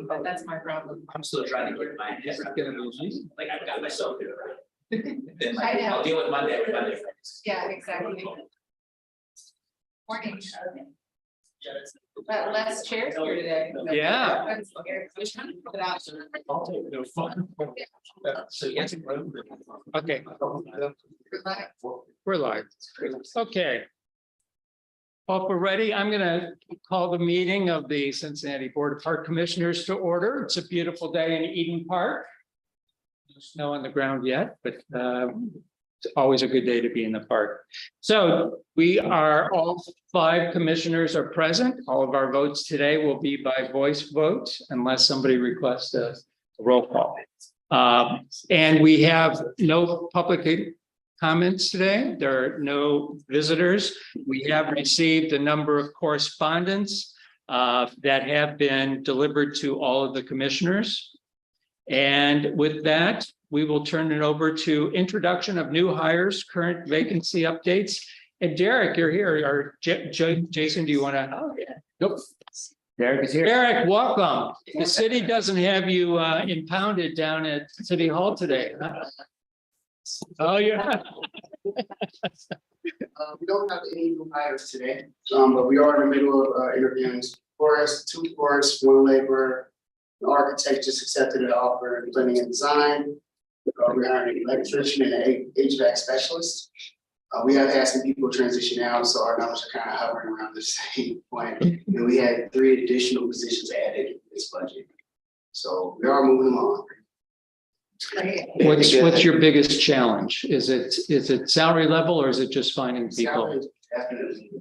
But that's my problem. I'm still trying to get my head around it. Like I've got myself to it, right? Then I like, know. I'll deal with Monday. Yeah, exactly. Morning. But less chairs here today. Yeah. I'm scared. I was trying to put it out. I'll take no fun. So yes. Okay, Relax. we're live. Okay. Well, if we're ready, I'm gonna call the meeting of the Cincinnati Board of Park Commissioners to order. It's a beautiful day in Eden Park. No snow on the ground yet, but it's always a good day to be in the park. So we are, all 5 commissioners are present. All of our votes today will be by voice vote unless somebody requests a roll call. And we have no public comments today. There are no visitors. We have received a number of correspondence that have been delivered to all of the commissioners. And with that, we will turn it over to introduction of new hires, current vacancy updates. And Derek, you're here. Or Jason, do you want to? Oh, yeah. Nope. Derek is here. Derek, welcome. The city doesn't have you impounded down at City Hall today. Huh? Oh, yeah. We don't have any new hires today, but we are in the middle of interviewing 2 floors, 1 laborer. The architect just accepted an offer in planning and design. We're hiring an electrician and an HVAC specialist. We have had some people transition out, so our numbers are kind of hovering around the same point. And we had 3 additional positions added in this budget. So we are moving along. What's your biggest challenge? Is it salary level or is it just finding people? Salary is definitely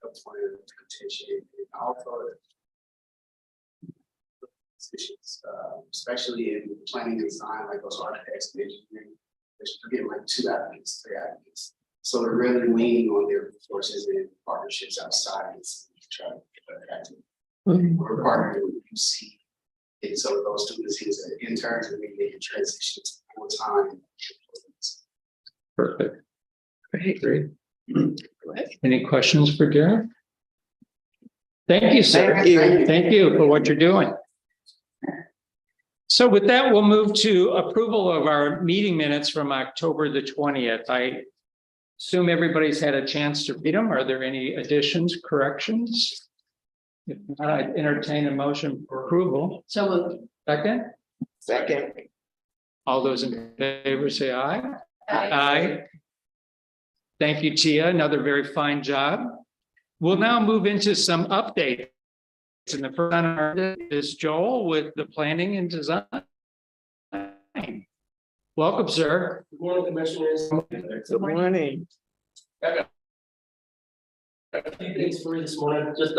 a point of contention, and also positions, especially in planning and design, like those architects and engineering, they're getting like 2 applicants, 3 applicants. So they're really leaning on their resources and partnerships outside and try to get attractive. We're partnering with UC. And so those 2 positions are interns, and they can transition to full-time. Perfect. Great. Any questions for Derek? Thank you, sir. Thank you for what you're doing. So with that, we'll move to approval of our meeting minutes from October the 20th. I assume everybody's had a chance to read them. Are there any additions, corrections? If not, I'd entertain a motion for approval. So Second. All those in favor say aye. Aye. Thank you, Tia. Another very fine job. We'll now move into some updates. And the first on our list is Joel with the planning and design. Welcome, sir. Good morning, commissioners. Good morning. A few things for you this morning, just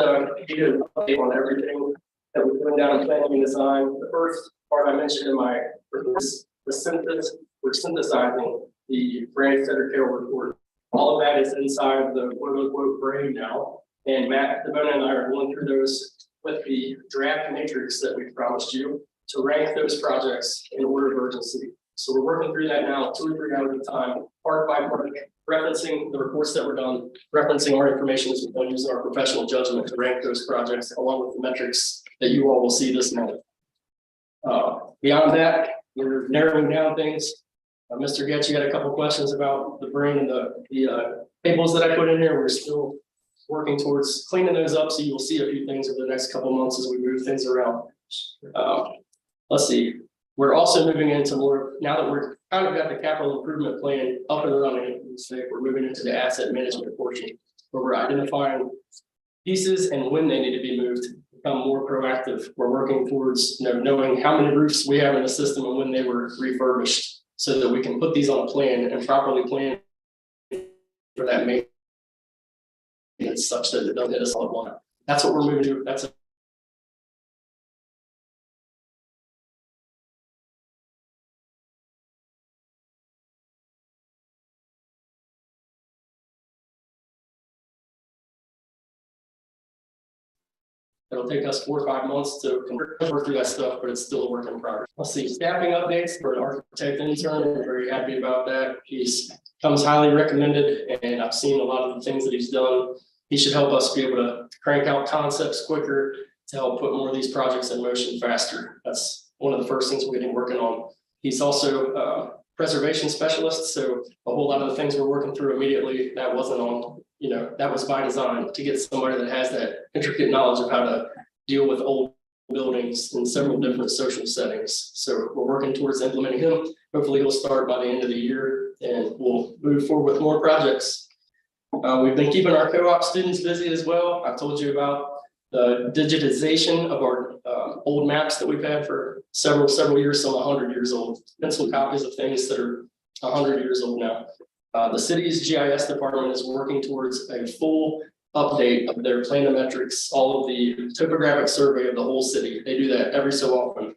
give you an update on everything that we're doing down in planning and design. The first part I mentioned in my report is the synthesis. We're synthesizing the Brand Center Care report. All of that is inside the quote unquote brain now. And Matt Devona and I are going through those with the draft matrix that we promised you to rank those projects in order of urgency. So we're working through that now 2 or 3 hours at a time, part by part, referencing the reports that were done, referencing our information as we're using our professional judgment to rank those projects along with the metrics that you all will see this month. Beyond that, we're narrowing down things. Mr. Getch, you had a couple questions about the brain and the tables that I put in here. We're still working towards cleaning those up, so you will see a few things over the next couple of months as we move things around. Let's see. We're also moving into more, now that we're kind of got the capital improvement plan up and running, we're moving into the asset management portion, where we're identifying pieces and when they need to be moved, become more proactive. We're working towards knowing how many roofs we have in the system and when they were refurbished, so that we can put these on a plan and properly plan for that maintenance such that it doesn't hit us all at once. That's what we're moving to. That's a It'll take us 4 or 5 months to work through that stuff, but it's still a work in progress. Let's see, staffing updates for an architect intern. We're very happy about that. He's comes highly recommended, and I've seen a lot of the things that he's done. He should help us be able to crank out concepts quicker, to help put more of these projects in motion faster. That's one of the first things we're getting working on. He's also a preservation specialist, so a whole lot of the things we're working through immediately, that wasn't on, that was by design to get somebody that has that intricate knowledge of how to deal with old buildings in several different social settings. So we're working towards implementing him. Hopefully he'll start by the end of the year and we'll move forward with more projects. We've been keeping our co-op students busy as well. I've told you about the digitization of our old maps that we've had for several years, some 100 years old, pencil copies of things that are 100 years old now. The city's GIS department is working towards a full update of their planometrics, all of the topographic survey of the whole city. They do that every so often.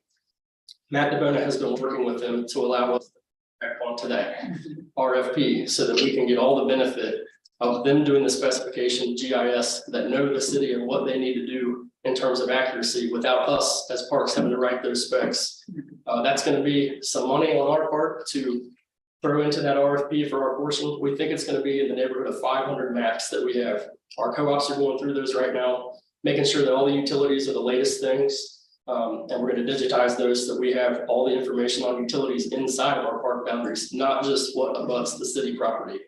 Matt DeBona has been working with them to allow us to back onto that RFP so that we can get all the benefit of them doing the specification GIS that know the city and what they need to do in terms of accuracy without us as parks having to write those specs. That's going to be some money on our part to throw into that RFP for our portion. We think it's going to be in the neighborhood of 500 maps that we have. Our co-ops are going through those right now, making sure that all the utilities are the latest things. And we're going to digitize those so that we have all the information on utilities inside of our park boundaries, not just what abuts the city property.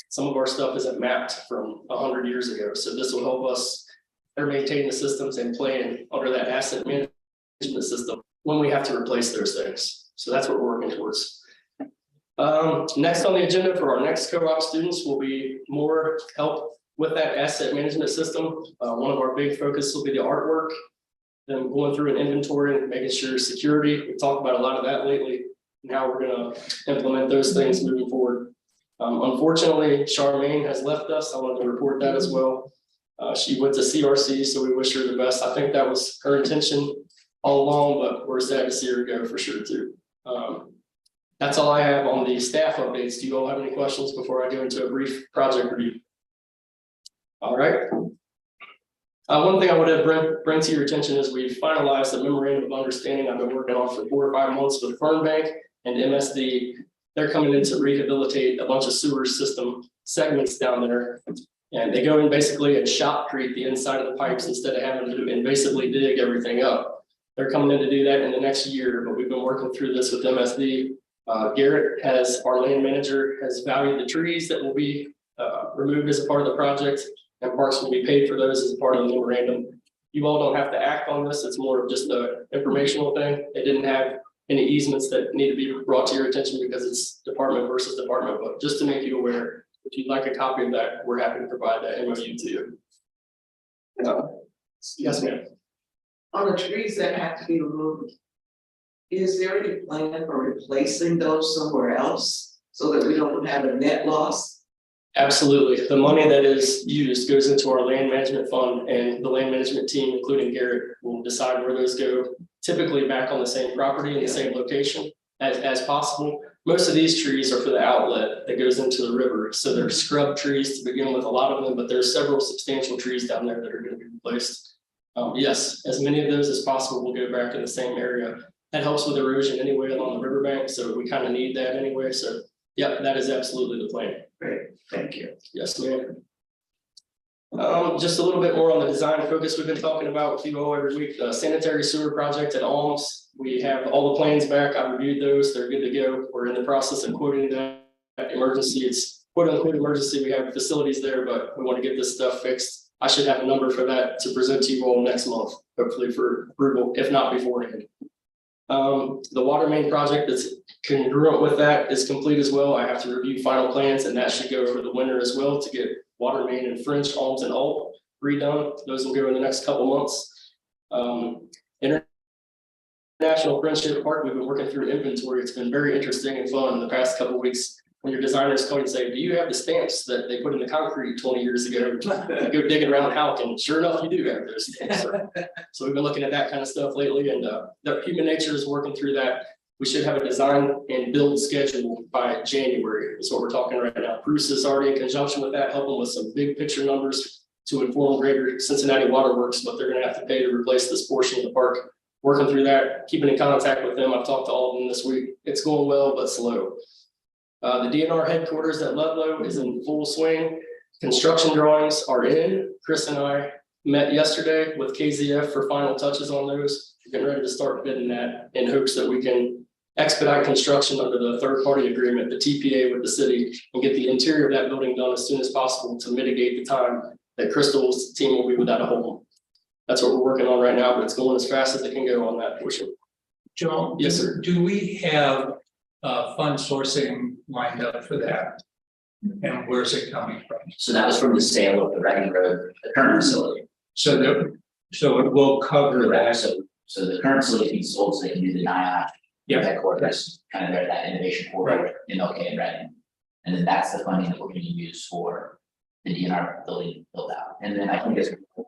Some of our stuff isn't mapped from 100 years ago. So this will help us better maintain the systems and plan under that asset management system when we have to replace those things. So that's what we're working towards. Next on the agenda for our next co-op students will be more help with that asset management system. One of our big focus will be the artwork, then going through an inventory and making sure security. We've talked about a lot of that lately. Now we're going to implement those things moving forward. Unfortunately, Charmaine has left us. I wanted to report that as well. She went to CRC, so we wish her the best. I think that was her intention all along, but we're sad to see her go for sure too. That's all I have on the staff updates. Do you all have any questions before I go into a brief project review? All right. One thing I want to bring to your attention is we've finalized the memorandum of understanding I've been working on for 4 or 5 months with Fernbank and MSD. They're coming in to rehabilitate a bunch of sewer system segments down there. And they go in basically and shotcrete the inside of the pipes instead of having to invasively dig everything up. They're coming in to do that in the next year, but we've been working through this with MSD. Garrett, our land manager, has valued the trees that will be removed as a part of the project, and parks will be paid for those as a part of the memorandum. You all don't have to act on this. It's more of just an informational thing. It didn't have any easements that need to be brought to your attention because it's department versus department, but just to make you aware, if you'd like a copy of that, we're happy to provide that MOU to you. Yes, ma'am. On the trees that have to be removed, is there any plan for replacing those somewhere else so that we don't have a net loss? Absolutely. The money that is used goes into our land management fund, and the land management team, including Garrett, will decide where those go. Typically back on the same property in the same location as possible. Most of these trees are for the outlet that goes into the river. So they're scrub trees to begin with, a lot of them, but there's several substantial trees down there that are going to be replaced. Yes, as many of those as possible will go back in the same area. That helps with erosion anyway along the riverbank, so we kind of need that anyway. So yeah, that is absolutely the plan. Great, thank you. Yes, ma'am. Just a little bit more on the design focus we've been talking about with you all every week. The sanitary sewer project at Alms. We have all the plans back. I reviewed those. They're good to go. We're in the process of quoting that emergency. It's quote unquote emergency. We have facilities there, but we want to get this stuff fixed. I should have a number for that to present to you all next month, hopefully for approval, if not beforehand. The water main project that's congruent with that is complete as well. I have to review final plans, and that should go over the winter as well to get water main in French, Alms, and Alt redone. Those will go in the next couple months. International Friendship Park, we've been working through inventory. It's been very interesting and fun in the past couple of weeks. When your designers come and say, do you have the stamps that they put in the concrete 20 years ago? Go digging around Halk, and sure enough, you do have those stamps. So we've been looking at that kind of stuff lately, and the Human Nature is working through that. We should have a design and build schedule by January is what we're talking right now. Bruce is already in conjunction with that, helping with some big picture numbers to inform Greater Cincinnati Waterworks what they're going to have to pay to replace this portion of the park. Working through that, keeping in contact with them. I've talked to all of them this week. It's going well, but slow. The DNR headquarters at Ludlow is in full swing. Construction drawings are in. Chris and I met yesterday with KZF for final touches on those. We're getting ready to start bidding that in hopes that we can expedite construction under the third-party agreement, the TPA with the city, and get the interior of that building done as soon as possible to mitigate the time that Crystal's team will be without a home. That's what we're working on right now, but it's going as fast as it can go on that portion. Joe? Yes, sir. Do we have fund sourcing lined up for that? And where's it coming from? So that was from the sale of the Reading Road, the current facility. So it will cover Correct. that. So the current facility is being sold, so they can do the NIA Yeah. headquarters, kind of there, that innovation corridor in OK and Reading. And then that's the funding that we're going to use for the DNR building build out. And then I think as we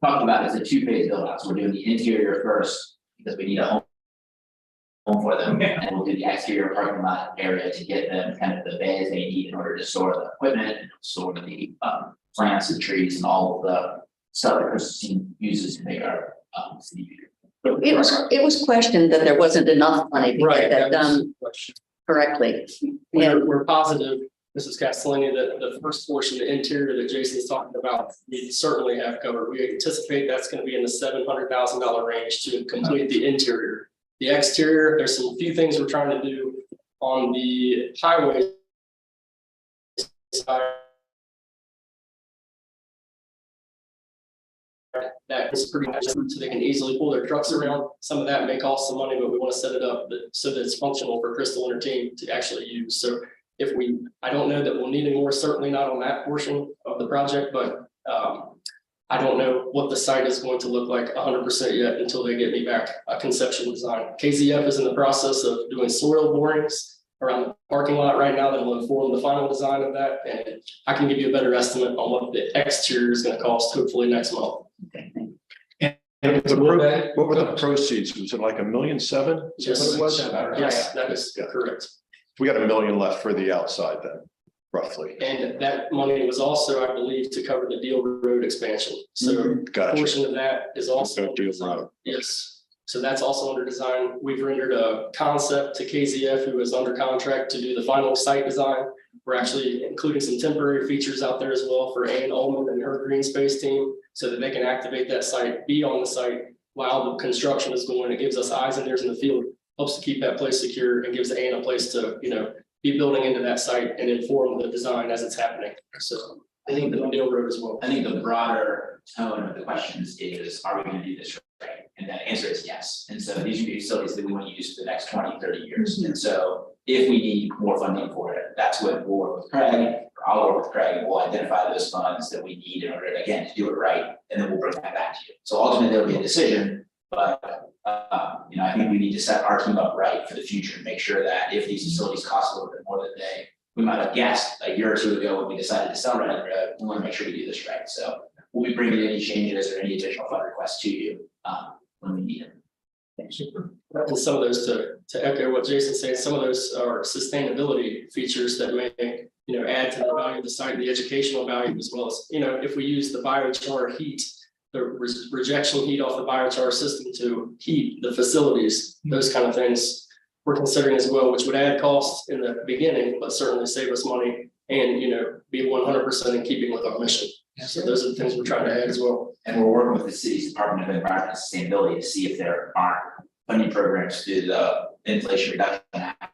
talked about, it's a two-phase build out. So we're doing the interior first because we need a home for them, and we'll do the exterior parking lot area to get them kind of the bays they need in order to store the equipment, and store the plants and trees and all of the stuff that Christine uses to make our city beautiful. It was questioned that there wasn't enough money to Right. get that that was done the question. correctly. Yeah, We're positive, Mrs. Castellini, that the first portion, the interior that Jason's talking about, we certainly have covered. We anticipate that's going to be in the $700,000 range to complete the interior. The exterior, there's some few things we're trying to do on the highway side. That is pretty much so they can easily pull their trucks around. Some of that may cost some money, but we want to set it up so that it's functional for Crystal and her team to actually use. So if I don't know that we'll need any more, certainly not on that portion of the project, but I don't know what the site is going to look like 100% yet until they get me back a conceptual design. KZF is in the process of doing soil borings around the parking lot right now that will inform the final design of that. And I can give you a better estimate on what the exterior is going to cost hopefully next month. What were the proceeds? Was it like $1.7 million? Is that what it was? Yes, that is Yeah. correct. We got $1 million left for the outside then, roughly. And that money was also, I believe, to cover the Deal Road expansion. So a Gotcha. portion of that is also. Don't do it right. Yes, so that's also under design. We've rendered a concept to KZF, who is under contract to do the final site design. We're actually including some temporary features out there as well for Ann Ullman and her green space team, so that they can activate that site, be on the site while the construction is going. It gives us eyes and ears in the field, helps to keep that place secure, and gives Ann a place to, be building into that site and inform the design as it's happening. So I think the Deal Road as well. I think the broader tone of the questions is, are we going to do this right? And the answer is yes. And so these are facilities that we want to use for the next 20, 30 years. And so if we need more funding for it, that's when we'll work with Craig, or I'll work with Craig, and we'll identify those funds that we need in order, again, to do it right. And then we'll bring that back to you. So ultimately, there'll be a decision, but I think we need to set our team up right for the future and make sure that if these facilities cost a little bit more than we might have guessed a year or two ago when we decided to sell Reading Road, we want to make sure we do this right. So we'll be bringing any changes or any additional fund requests to you when we need them. Super. And some of those, to echo what Jason's saying, some of those are sustainability features that may, add to the value of the site, the educational value, as well as, if we use the biochar heat, the rejection heat off the biochar system to heat the facilities, those kind of things we're considering as well, which would add costs in the beginning, but certainly save us money and, be 100% in keeping with our mission. So those are the things we're trying to add as well. And we're working with the city's Department of Environment and Sustainability to see if there aren't funding programs through the Inflation Reduction Act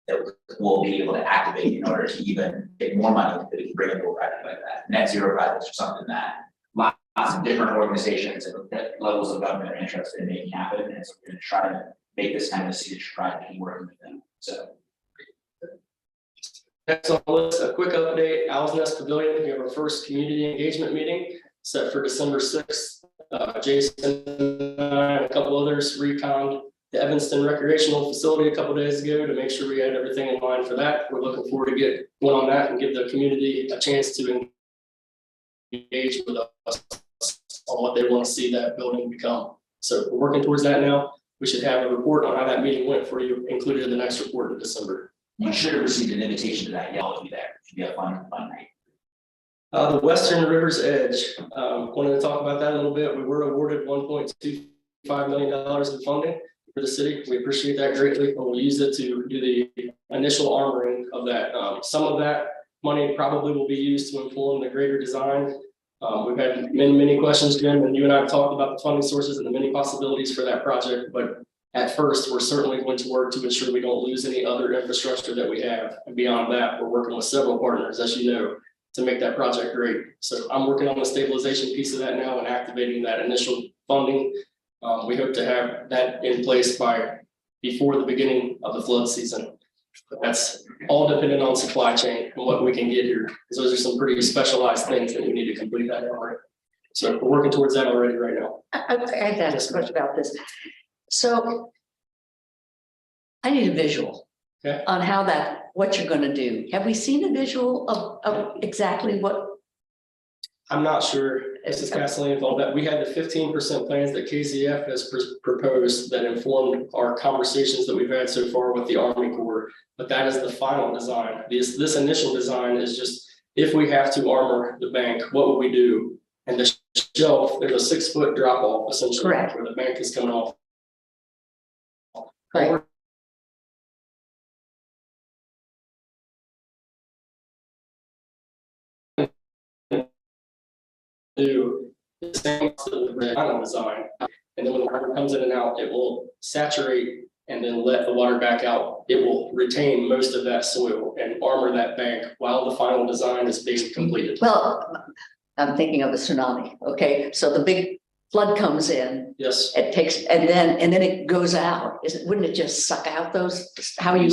that we'll be able to activate in order to even get more money that we can bring into a project like that. Net zero projects are something that lots of different organizations and levels of government are interested in making happen. And so we're going to try to make this kind of a signature project and working with them. So. Next on the list, a quick update, Owl's Nest Pavilion, we have our first community engagement meeting set for December 6th. Jason and I and a couple others reconned the Evanston recreational facility a couple days ago to make sure we had everything in line for that. We're looking forward to get one on that and give the community a chance to engage with us on what they want to see that building become. So we're working towards that now. We should have a report on how that meeting went for you included in the next report in December. You should have received an invitation to that. Y'all will be there. It should be a fun night. The Western Rivers Edge, wanted to talk about that a little bit. We were awarded $1.25 million in funding for the city. We appreciate that greatly, and we'll use it to do the initial armoring of that. Some of that money probably will be used to inform the greater design We've had many questions, Jim, and you and I have talked about the funding sources and the many possibilities for that project, but at first, we're certainly going to work to ensure we don't lose any other infrastructure that we have. And beyond that, we're working with several partners, as you know, to make that project great. So I'm working on the stabilization piece of that now and activating that initial funding. We hope to have that in place before the beginning of the flood season. But that's all dependent on supply chain and what we can get here, because those are some pretty specialized things that we need to complete that on. So we're working towards that already right now. I have to ask a question about this. So I need a visual Okay. on what you're gonna do. Have we seen a visual of exactly what? I'm not sure, Mrs. Castellane, all that. We had the 15% plans that KZF has proposed that informed our conversations that we've had so far with the Army Corps. But that is the final design. This initial design is just, if we have to armor the bank, what would we do? And the shelf, there's a 6-foot drop off essentially. Correct. Where the bank is coming off. Right. Do the same final design, and then when the water comes in and out, it will saturate and then let the water back out. It will retain most of that soil and armor that bank while the final design is being completed. Well, I'm thinking of a tsunami, okay? So the big flood comes in, Yes, it takes, and then it goes out. Wouldn't it just suck out those, how you,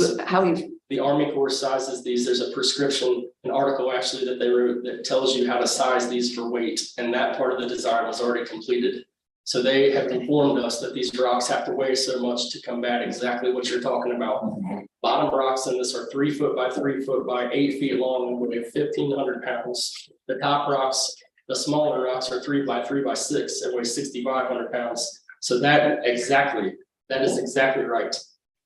the Army Corps sizes these. There's a prescription, an article actually that they wrote that tells you how to size these for weight, and that part of the design was already completed. So they have informed us that these rocks have to weigh so much to combat exactly what you're talking about. Bottom rocks in this are 3 foot by 3 foot by 8 feet long and weigh 1,500 pounds. The top rocks, the smaller rocks are 3 by 3 by 6 and weigh 6,500 pounds. So that is exactly right.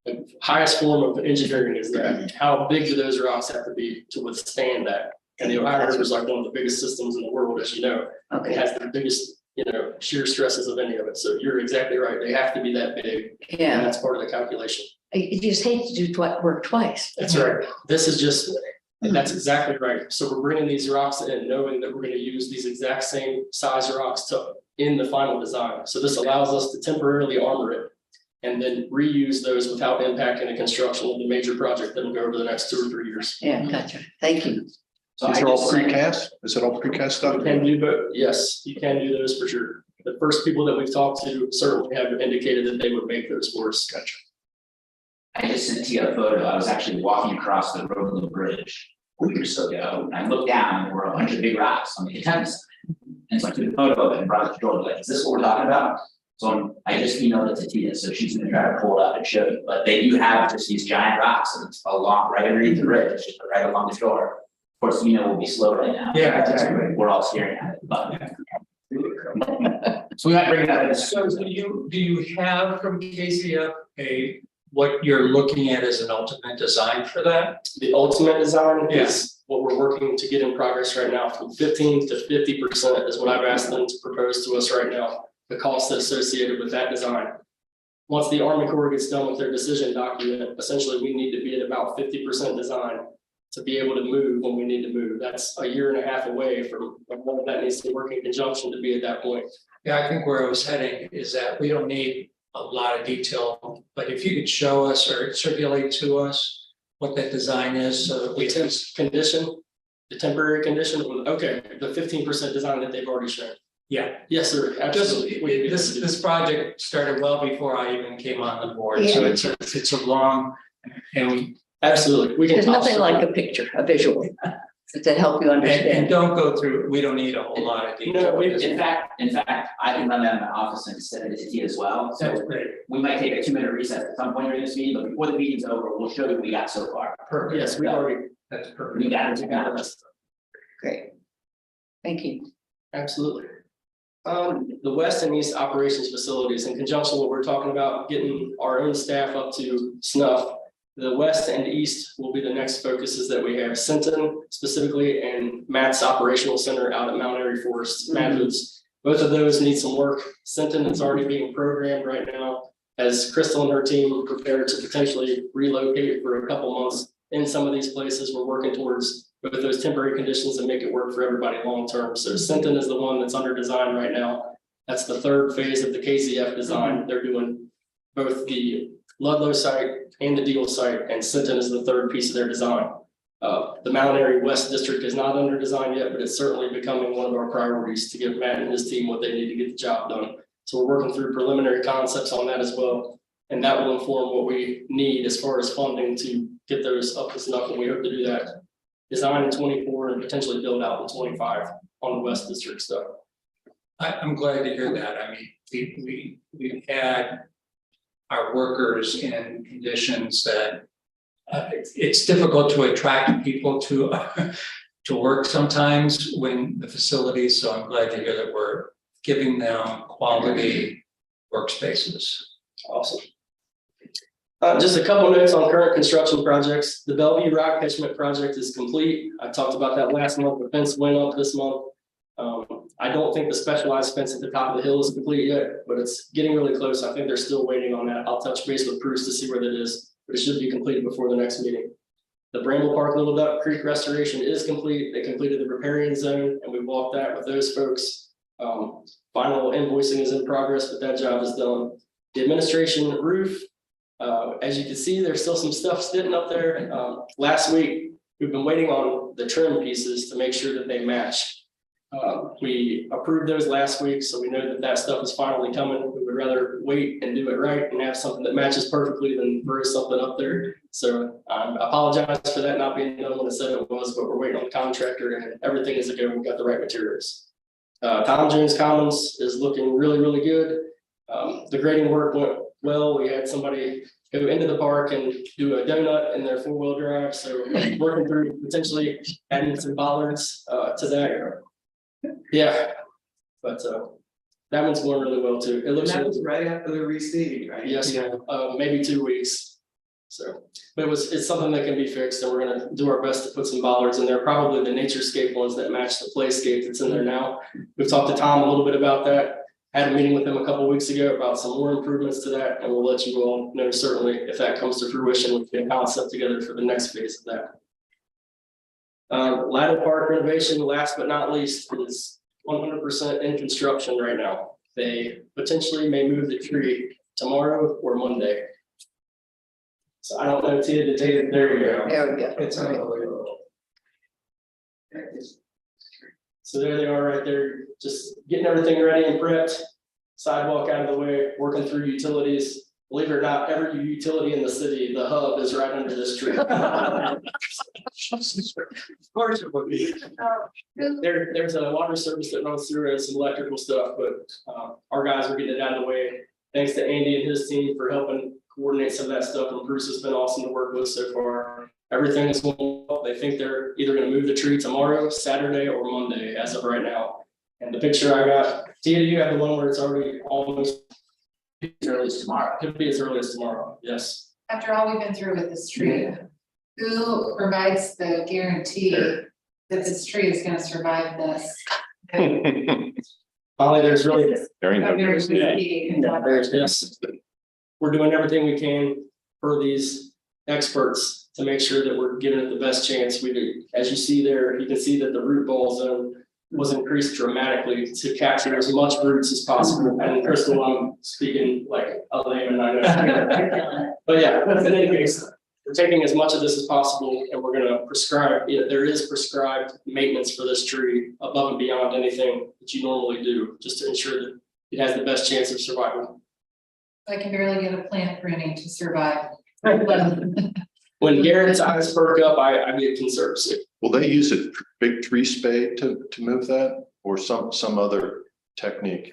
The highest form of engineering is that. How big do those rocks have to be to withstand that? And the Ohio River is like one of the biggest systems in the world, as you know. It okay, has the biggest, shear stresses of any of it. So you're exactly right. They have to be that big. And yeah. that's part of the calculation. You just hate to do work twice. That's right. This is just, that's exactly right. So we're bringing these rocks in, knowing that we're going to use these exact same size rocks in the final design. So this allows us to temporarily armor it and then reuse those without impacting the construction of the major project that will go over the next 2 or 3 years. Yeah, gotcha. Thank you. So These I are all just sent- precast? Is it all precast stuff? You can do both. Yes, you can do those for sure. The first people that we've talked to certainly have indicated that they would make those for us. Gotcha. I just sent to you a photo. I was actually walking across the Road Bridge a week or so ago, and I looked down and there were a bunch of big rocks on the Kentucky side. And so I took a photo of it and brought it to George, like, is this what we're talking about? So I just emailed it to Tia, so she's gonna try to pull it up and show you, but they do have just these giant rocks, and it's along, right underneath the bridge, just right along the shore. Of course, we'll be slow right now. Yeah, exactly. We're all staring at it, but. So we might bring it up. So do you have from KCF what you're looking at as an ultimate design for that? The ultimate design Yeah. is what we're working to get in progress right now. From 15 to 50% is what I've asked them to propose to us right now. The cost associated with that design. Once the Army Corps gets done with their decision document, essentially we need to be at about 50% design to be able to move when we need to move. That's a year and a half away from all of that needs to work in conjunction to be at that point. Yeah, I think where I was heading is that we don't need a lot of detail, but if you could show us or circulate to us what that design is, so that we can. The temporary condition, okay, the 15% design that they've already shown. Yeah, Yes, sir, just, absolutely. this project started well before I even came on the board, so it's a long, and Absolutely. We can. There's nothing like a picture, a visual, to help you and understand. don't go through, we don't need a whole lot of detail. No, In fact, I can run that in my office and send it to Tia as well, That's so great. we might take a 2-minute recess at some point during this meeting, but before the meeting's over, we'll show you what we got so far. Perfect. Yes, we already, That's perfect. We got it. Great. Thank you. absolutely. The west and east operations facilities, in conjunction with what we're talking about, getting our own staff up to snuff. The west and east will be the next focuses that we have. Sinton specifically and Matt's operational center out at Mount Airy Forest, Matthews. Both of those need some work. Sinton is already being programmed right now as Crystal and her team prepare to potentially relocate for a couple months in some of these places. We're working towards with those temporary conditions and make it work for everybody long term. So Sinton is the one that's under design right now. That's the third phase of the KCF design. They're doing both the Ludlow site and the Deal site, and Sinton is the third piece of their design. The Mount Airy West District is not under design yet, but it's certainly becoming one of our priorities to give Matt and his team what they need to get the job done. So we're working through preliminary concepts on that as well. And that will inform what we need as far as funding to get those up to snuff, and we hope to do that. Design in 24 and potentially build out in 25 on the West District stuff. I'm glad to hear that. I mean, we've had our workers in conditions that it's difficult to attract people to to work sometimes when the facilities, so I'm glad to hear that we're giving them quality workspaces. Awesome. Just a couple notes on current construction projects. The Bellevue Rock Catchment project is complete. I talked about that last month. The fence went up this month. I don't think the specialized fence at the top of the hill is complete yet, but it's getting really close. I think they're still waiting on that. I'll touch base with Bruce to see where that is, but it should be completed before the next meeting. The Bramble Park Little Duck Creek restoration is complete. They completed the riparian zone and we walked that with those folks. Final invoicing is in progress, but that job is done. The administration roof, as you can see, there's still some stuff sitting up there. Last week, we've been waiting on the trim pieces to make sure that they match. We approved those last week, so we know that that stuff is finally coming. We would rather wait and do it right and have something that matches perfectly than throw something up there. So I apologize for that not being done when I said it was, but we're waiting on the contractor and everything is a go. We've got the right materials. Tom Jones Commons is looking really, really good. The grading work went well. We had somebody go into the park and do a donut in their 4-wheel drive. So working through potentially adding some bollards to that. Yeah, but that one's going really well too. It And looks that was right after the reseeding, right? yes, maybe 2 weeks. So, but it's something that can be fixed, and we're gonna do our best to put some bollards in there. Probably the Naturescape ones that match the Playscape that's in there now. We've talked to Tom a little bit about that. Had a meeting with him a couple weeks ago about some more improvements to that, and we'll let you all know certainly if that comes to fruition. We'll get a concept together for the next phase of that. Ladder Park renovation, last but not least, is 100% in construction right now. They potentially may move the tree tomorrow or Monday. So I don't know, Tia, the date, there you go. There we go. It's unbelievable. So there they are right there, just getting everything ready and prepped. Sidewalk out of the way, working through utilities. Believe it or not, every utility in the city, the hub is right under this tree. Of course it would be. There's a water service that runs through it, some electrical stuff, but our guys are getting it out of the way. Thanks to Andy and his team for helping coordinate some of that stuff, and Bruce has been awesome to work with so far. Everything is going well. They think they're either gonna move the tree tomorrow, Saturday, or Monday as of right now. And the picture I got, Tia, you have the one where it's already almost As early as tomorrow. could be as early as tomorrow, yes. After all we've been through with this tree, who provides the guarantee that this tree is gonna survive this? Finally, there's really, There ain't no- yes. We're doing everything we can for these experts to make sure that we're giving it the best chance we do. As you see there, you can see that the root ball zone was increased dramatically to capture as much roots as possible. And Crystal, I'm speaking like a layman, I know. But yeah, in any case, we're taking as much of this as possible and we're gonna prescribe, there is prescribed maintenance for this tree above and beyond anything that you normally do, just to ensure that it has the best chance of survival. I can barely get a plant pruning to survive. When Garrett's eyes perk up, I get concerned. Will they use a big tree spade to move that or some other technique?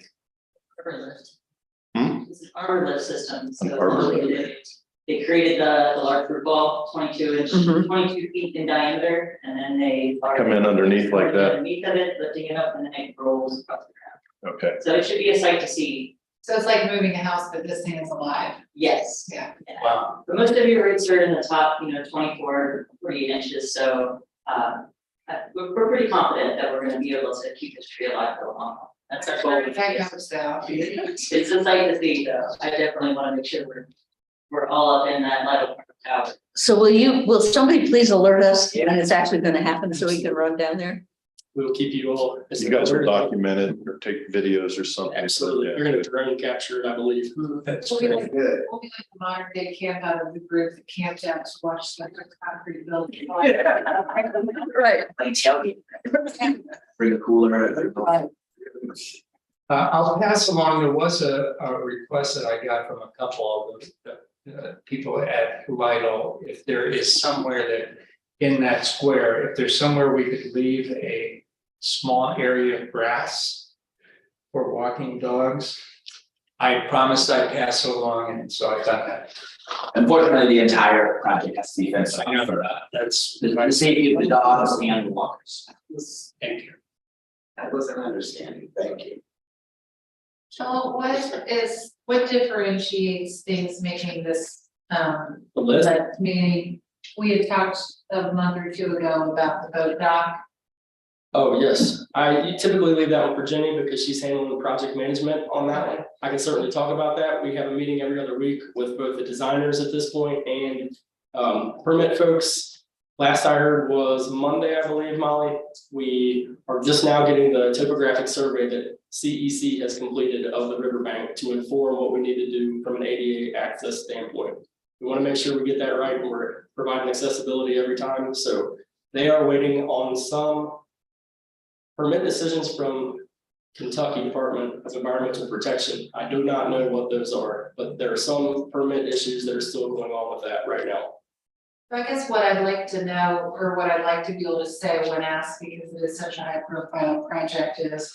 Hmm? It's an arborist system, so An arborist. they created the large root ball, 22 Mhm. 22 feet in diameter, and then they. Come in underneath like that? Underneath of it, lifting it up, and then it rolls across the ground. Okay, So it should be a sight to see, So it's like moving a house, but this thing is alive. yes. Yeah. Wow. But most of your roots are in the top, 24, 48 inches, so we're pretty confident that we're gonna be able to keep this tree alive for a long time. That's our goal. That goes down. It's a sight to see, though. I definitely wanna make sure we're all up in that level So will somebody please alert us when it's actually gonna happen so we can run down there? We'll keep you all. You guys will document it or take videos or something. Absolutely. You're gonna drone capture it, I believe. That's We'll be like Good. we'll be like the modern day camp out of the group that camped out to watch the concrete building. Right. Bring a cooler. I'll pass along, there was a request that I got from a couple of the people at Lidle. If there is somewhere that in that square, if there's somewhere we could leave a small area of grass for walking dogs. I promised I'd pass it along, and so I've done that. Unfortunately, the entire project has to be fenced I know. off for That's, the safety of the dogs and the walkers. thank you. That was an understanding, thank you. So what differentiates things making this, The list. that meeting? We had talked a month or two ago about the boat dock. Oh, yes. You typically leave that one for Jenny because she's handling the project management on that one. I can certainly talk about that. We have a meeting every other week with both the designers at this point and permit folks. Last I heard was Monday, I believe, Molly. We are just now getting the topographic survey that CEC has completed of the riverbank to inform what we need to do from an ADA access standpoint. We want to make sure we get that right and we're providing accessibility every time. So they are waiting on some permit decisions from Kentucky Department of Environmental Protection. I do not know what those are, but there are some permit issues that are still going on with that right now. So I guess what I'd like to know, or what I'd like to be able to say when asked, because it is such a high profile project, is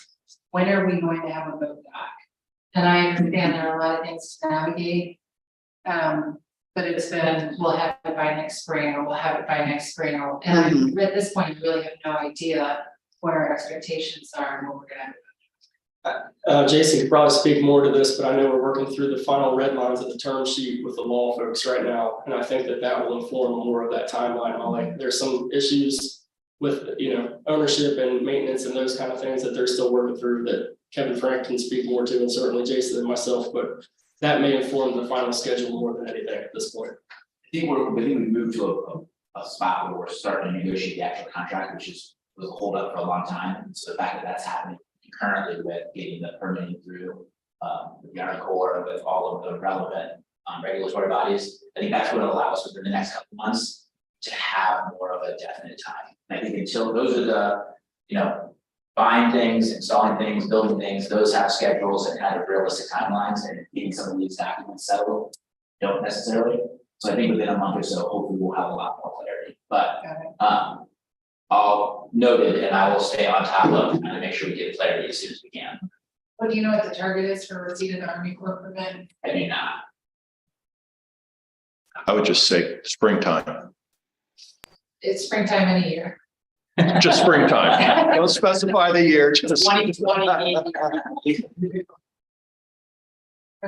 when are we going to have a boat dock? And I understand there are a lot of things to navigate. But it's been, we'll have it by next spring, or we'll have it by next spring, or, and at this point, I really have no idea what our expectations are and what we're gonna. Jason could probably speak more to this, but I know we're working through the final red lines of the term sheet with the law folks right now. And I think that will inform more of that timeline. Like there's some issues with, ownership and maintenance and those kind of things that they're still working through that Kevin Frank can speak more to, and certainly Jason and myself, but that may inform the final schedule more than anything at this point. I think we moved to a spot where we're starting to negotiate the actual contract, which was a hold up for a long time. And so the fact that that's happening currently with getting the permitting through the Army Corps with all of the relevant regulatory bodies, I think that's what allows within the next couple of months to have more of a definite time. And I think until those are the, buying things, installing things, building things, those have schedules and kind of realistic timelines, and getting some of these documents settled don't necessarily. So I think within a month or so, hopefully we'll have a lot more clarity, but I'll note it and I will stay on top of trying to make sure we get clarity as soon as we can. What do you know what the target is for receipt of the Army Corps permit? I do not. I would just say springtime, It's springtime any year. just springtime. Don't specify the year, just. 2020.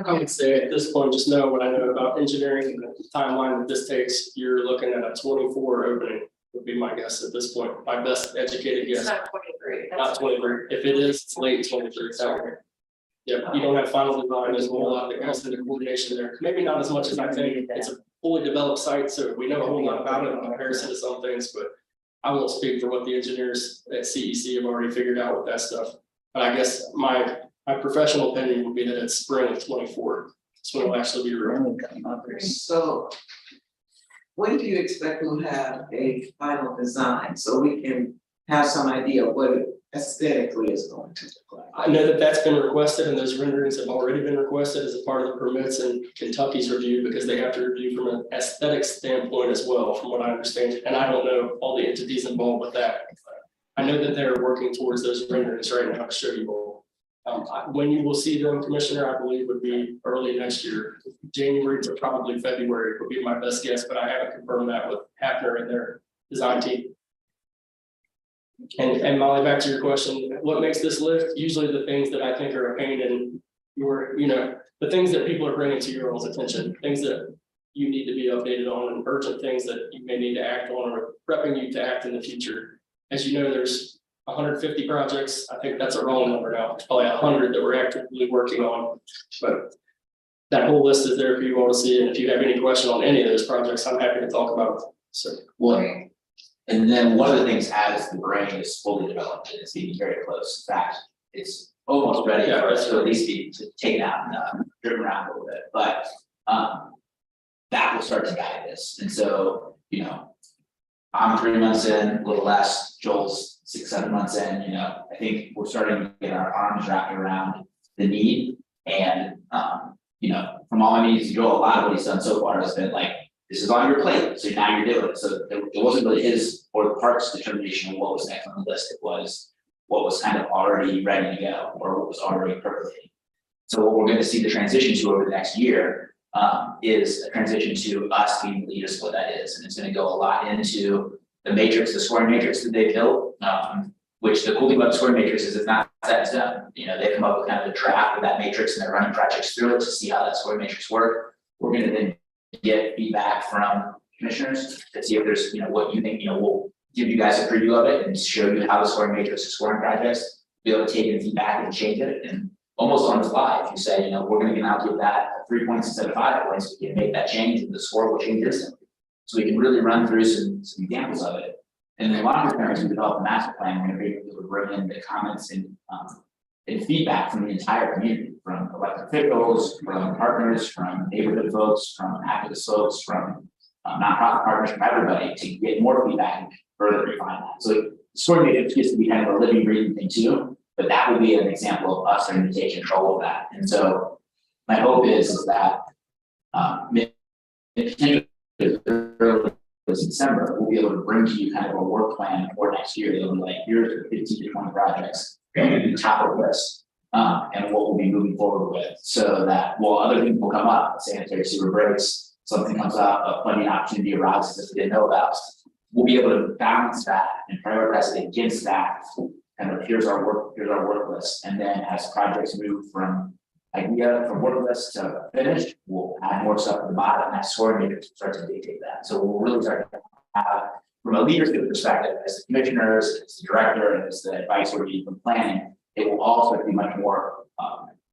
I would say at this point, just know what I know about engineering and the timeline that this takes. You're looking at a 24 opening would be my guess at this point, my best educated It's guess. not 23. Not 23. If it is, it's late 23. So, yeah, you don't have final design. There's a whole lot that goes into coordination there. Maybe not as much as I think. It's a fully developed site, so we know a whole lot about it in comparison to some things, but I won't speak for what the engineers at CEC have already figured out with that stuff. But I guess my professional opinion would be that it's spring of 24. So it'll actually be real. So when do you expect we'll have a final design so we can have some idea of what it aesthetically is going to look like? I know that that's been requested and those renderings have already been requested as a part of the permits and Kentucky's review because they have to review from an aesthetic standpoint as well, from what I understand. And I don't know all the entities involved with that. I know that they're working towards those renderings right now to show you all. When you will see them, Commissioner, I believe would be early next year. January to probably February would be my best guess, but I haven't confirmed that with Hafner and their design team. And Molly, back to your question, what makes this lift? Usually the things that I think are a pain in your, the things that people are bringing to your all's attention, things that you need to be updated on and urgent things that you may need to act on or prepping you to act in the future. As you know, there's 150 projects. I think that's a wrong number now. It's probably 100 that we're actively working on. But that whole list is there for you all to see, and if you have any question on any of those projects, I'm happy to talk about it. So, Well, Right. and then one of the things as the brain is fully developed, and it's getting very close, in fact, it's almost ready for us to at least be taken out and driven around a little bit, but that will start to guide this, and so, you know, I'm 3 months in, a little less, Joel's 6, 7 months in, you know, I think we're starting to get our arms wrapped around the need. And, you know, from all I mean to Joel, a lot of what he's done so far has been like, this is on your plate, so now you're doing it. So it wasn't really his or the park's determination of what was next on the list, it was what was kind of already ready to go, or what was already percolating. So what we're gonna see the transition to over the next year is a transition to us being the leaders of what that is, and it's gonna go a lot into the matrix, the scoring matrix that they built. Which the cool thing about the scoring matrix is it's not set in stone. You know, they come up with kind of a draft of that matrix and they're running projects through it to see how that scoring matrix work. We're gonna then get feedback from commissioners to see if there's, you know, what you think, you know, we'll give you guys a preview of it and show you how the scoring matrix is scoring projects. Be able to take in feedback and change it, and almost on the fly, if you say, you know, we're gonna now give that 3 points instead of 5 points, we can make that change and the score will change instantly. So we can really run through some examples of it. And then longer term, as we develop the master plan, we're gonna be able to bring in the comments and feedback from the entire community, from elected officials, from partners, from neighborhood folks, from activist folks, from nonprofit partners, from everybody, to get more feedback and further refine that. So scoring matrix gets to be kind of a living, breathing thing too, but that would be an example of us starting to take control of that. And so my hope is that early this December, we'll be able to bring to you kind of a work plan for next year. It'll be like, here's the 15 to 20 projects, going to be top of the list, and what we'll be moving forward with, so that while other things will come up, sanitary sewer breaks, something comes up, a funding opportunity arises that we didn't know about, we'll be able to balance that and prioritize it against that. Kind of here's our work list, and then as projects move from work list to finished, we'll add more stuff at the bottom, and that scoring matrix will start to dictate that. So we'll really start to have, from a leadership perspective, as the commissioners, as the director, and as the advisory from planning, it will also be much more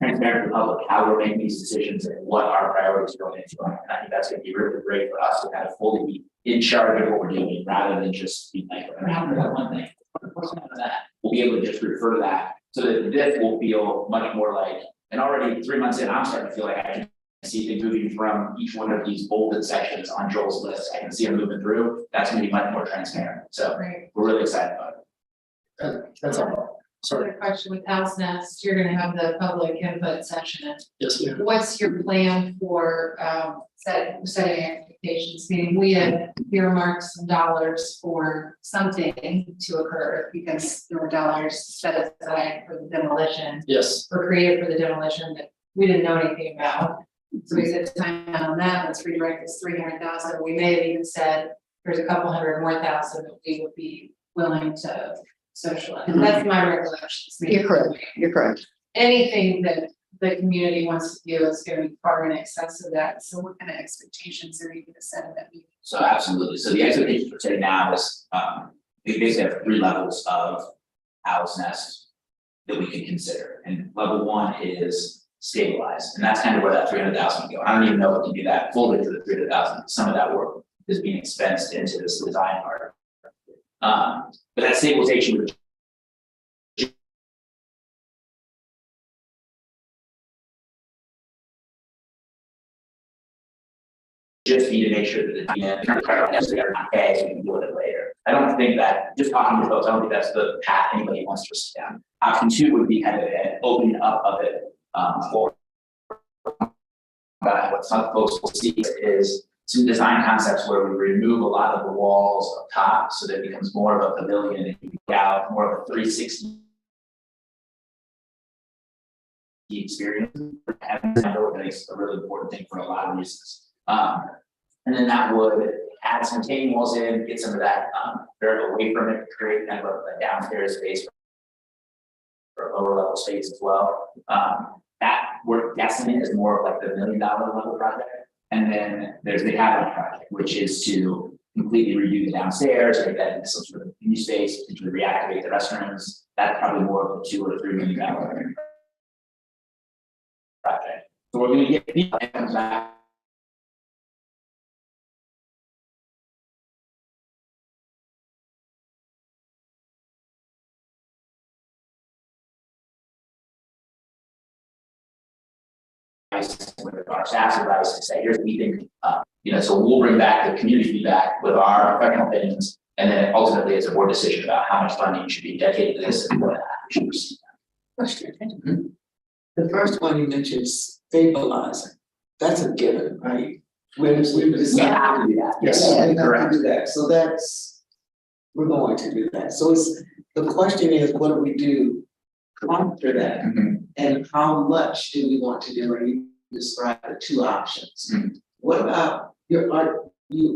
transparent to the public how we're making these decisions and what our priorities are going into. And I think that's going to be really great for us to kind of fully be in charge of what we're doing, rather than just be like, we're gonna have that one thing. What's going on that? We'll be able to just refer to that, so that this will feel much more like. And already 3 months in, I'm starting to feel like I can see things moving from each one of these bolded sections on Joel's list. I can see them moving through. That's gonna be much more transparent. So Right. we're really excited about it. that's all. Sorry. Another question with House Nest, you're gonna have the public input session. Yes, ma'am. What's your plan for setting expectations? Meaning we had earmarked some dollars for something to occur because there were dollars set aside for the demolition, Yes, or created for the demolition that we didn't know anything about. So we said time on that, let's redirect this 300,000. We may have even said, there's a couple hundred more thousand that we would be willing to socialize. That's my recollection. You're correct, you're correct. Anything that the community wants to do is going to be far in excess of that. So what kind of expectations are you going to set at that meeting? So absolutely. So the expectation for today now is, we basically have 3 levels of Owl's Nest that we can consider. And level 1 is stabilized, and that's kind of where that 300,000 would go. I don't even know if we can do that fully to the 300,000. Some of that work is being expensed into this design part. But that stabilization would just need to make sure that the okay, so we can deal with it later. I don't think that, just talking to folks, I don't think that's the path anybody wants to sit down. Option 2 would be kind of an opening up of it, for what some folks will see is some design concepts where we remove a lot of the walls up top, so that it becomes more of a pavilion and you get out more of a 360 experience. And I know it's a really important thing for a lot of reasons. And then that would add some retaining walls in, get some of that dirt away from it, create kind of a downstairs space for a lower level space as well. That we're guessing is more of like the $1 million level project. And then there's the add-on project, which is to completely redo the downstairs, make that into some sort of new space, potentially reactivate the restrooms. That's probably more of a $2 or $3 million project. So we're gonna get feedback that comes back. With our staff's advice to say, here's what we think, so we'll bring back the community feedback with our professional opinions. And then ultimately it's a board decision about how much funding should be dedicated to this and what we should receive. Question. The first one you mentioned is stabilizing. That's a given, right? When we We decide. have to do that, yes, Yeah, we have to correct. do that, so we're going to do that, so the question is, what do we do after that? Mhm. And how much do we want to do, and you described the two options. Mhm. What about, you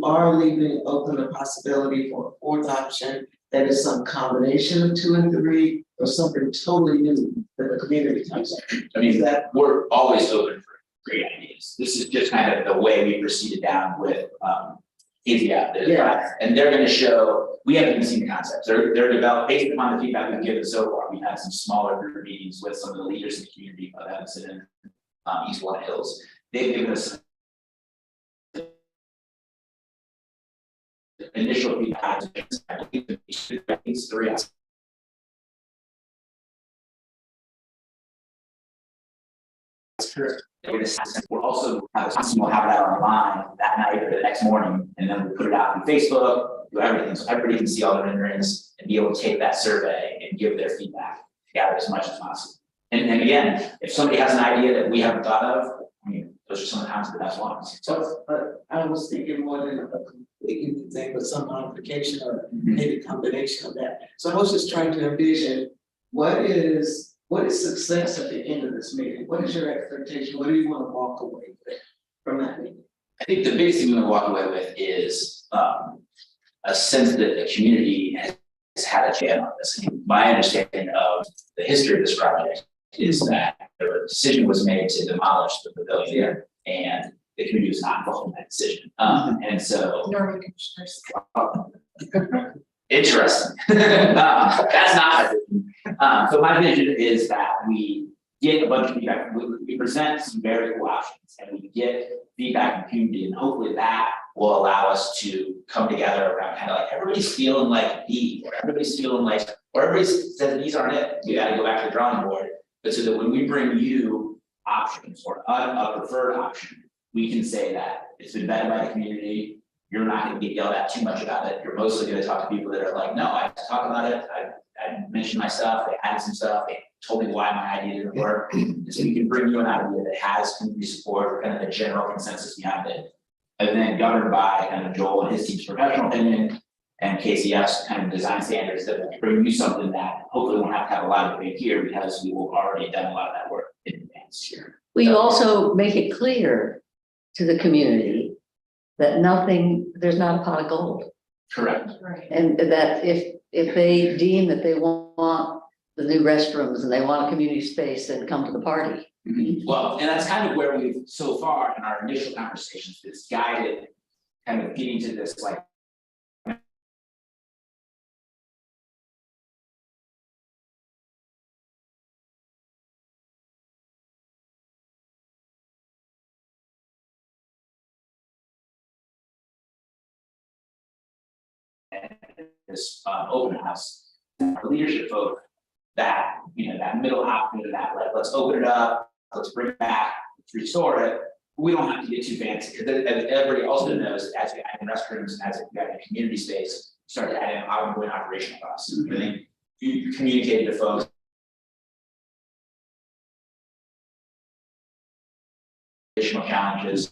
are leaving open the possibility for a fourth option, that is some combination of 2 and 3, or something totally new that the community comes up. I mean, we're always open for great ideas. This is just kind of the way we proceeded down with ATF, the Yeah. advisor. And they're gonna show, we haven't even seen the concepts. They're developed based upon the feedback we've given so far. We've had some smaller group meetings with some of the leaders in the community of Evanston and East Walnut Hills. They've given us initial feedback. I believe it's 3. We're also we'll have that online that night or the next morning, and then we put it out on Facebook, do everything, so everybody can see all the renderings and be able to take that survey and give their feedback, gather as much as possible. And again, if somebody has an idea that we haven't thought of, I mean, those are sometimes the best ones. So But I was thinking more than a completely new thing, but some modification or maybe combination of that. So I was just trying to envision, what is success at the end of this meeting? What is your expectation? What do you want to walk away with from that meeting? I think the biggest thing we want to walk away with is a sense that the community has had a chance on this. My understanding of the history of this project is that the decision was made to demolish the pavilion, and the community was not involved in that decision. And so Norman Commissioners. interesting. That's not my vision. So my vision is that we get a bunch of feedback, we present some very cool options, and we get feedback from the community, and hopefully that will allow us to come together around kind of like everybody's feeling like B, or everybody's feeling like, or everybody says these aren't it. You got to go back to the drawing board. But so that when we bring you options or a preferred option, we can say that it's been vetted by the community. You're not going to get yelled at too much about it. You're mostly going to talk to people that are like, no, I talk about it. I mentioned my stuff. They added some stuff. They told me why my idea didn't work. And so we can bring you an idea that has community support, kind of the general consensus behind it. And then governed by kind of Joel and his team's professional opinion and KCF's kind of design standards that will bring you something that hopefully won't have to have a lot of debate here, because we will already done a lot of that work in advance here. Will you also make it clear to the community that there's not a pot of gold? Correct. Right. And that if they deem that they want the new restrooms and they want a community space, then come to the party. Well, and that's kind of where we've so far in our initial conversations, this guided kind of getting to this like. This open house, our leadership vote, that, that middle option of that, like, let's open it up, let's bring it back, let's restore it. We don't have to get too fancy, because as everybody also knows, as we add in restrooms, and as we add in community space, start to add in ongoing operational costs. I think you communicated to folks. Additional challenges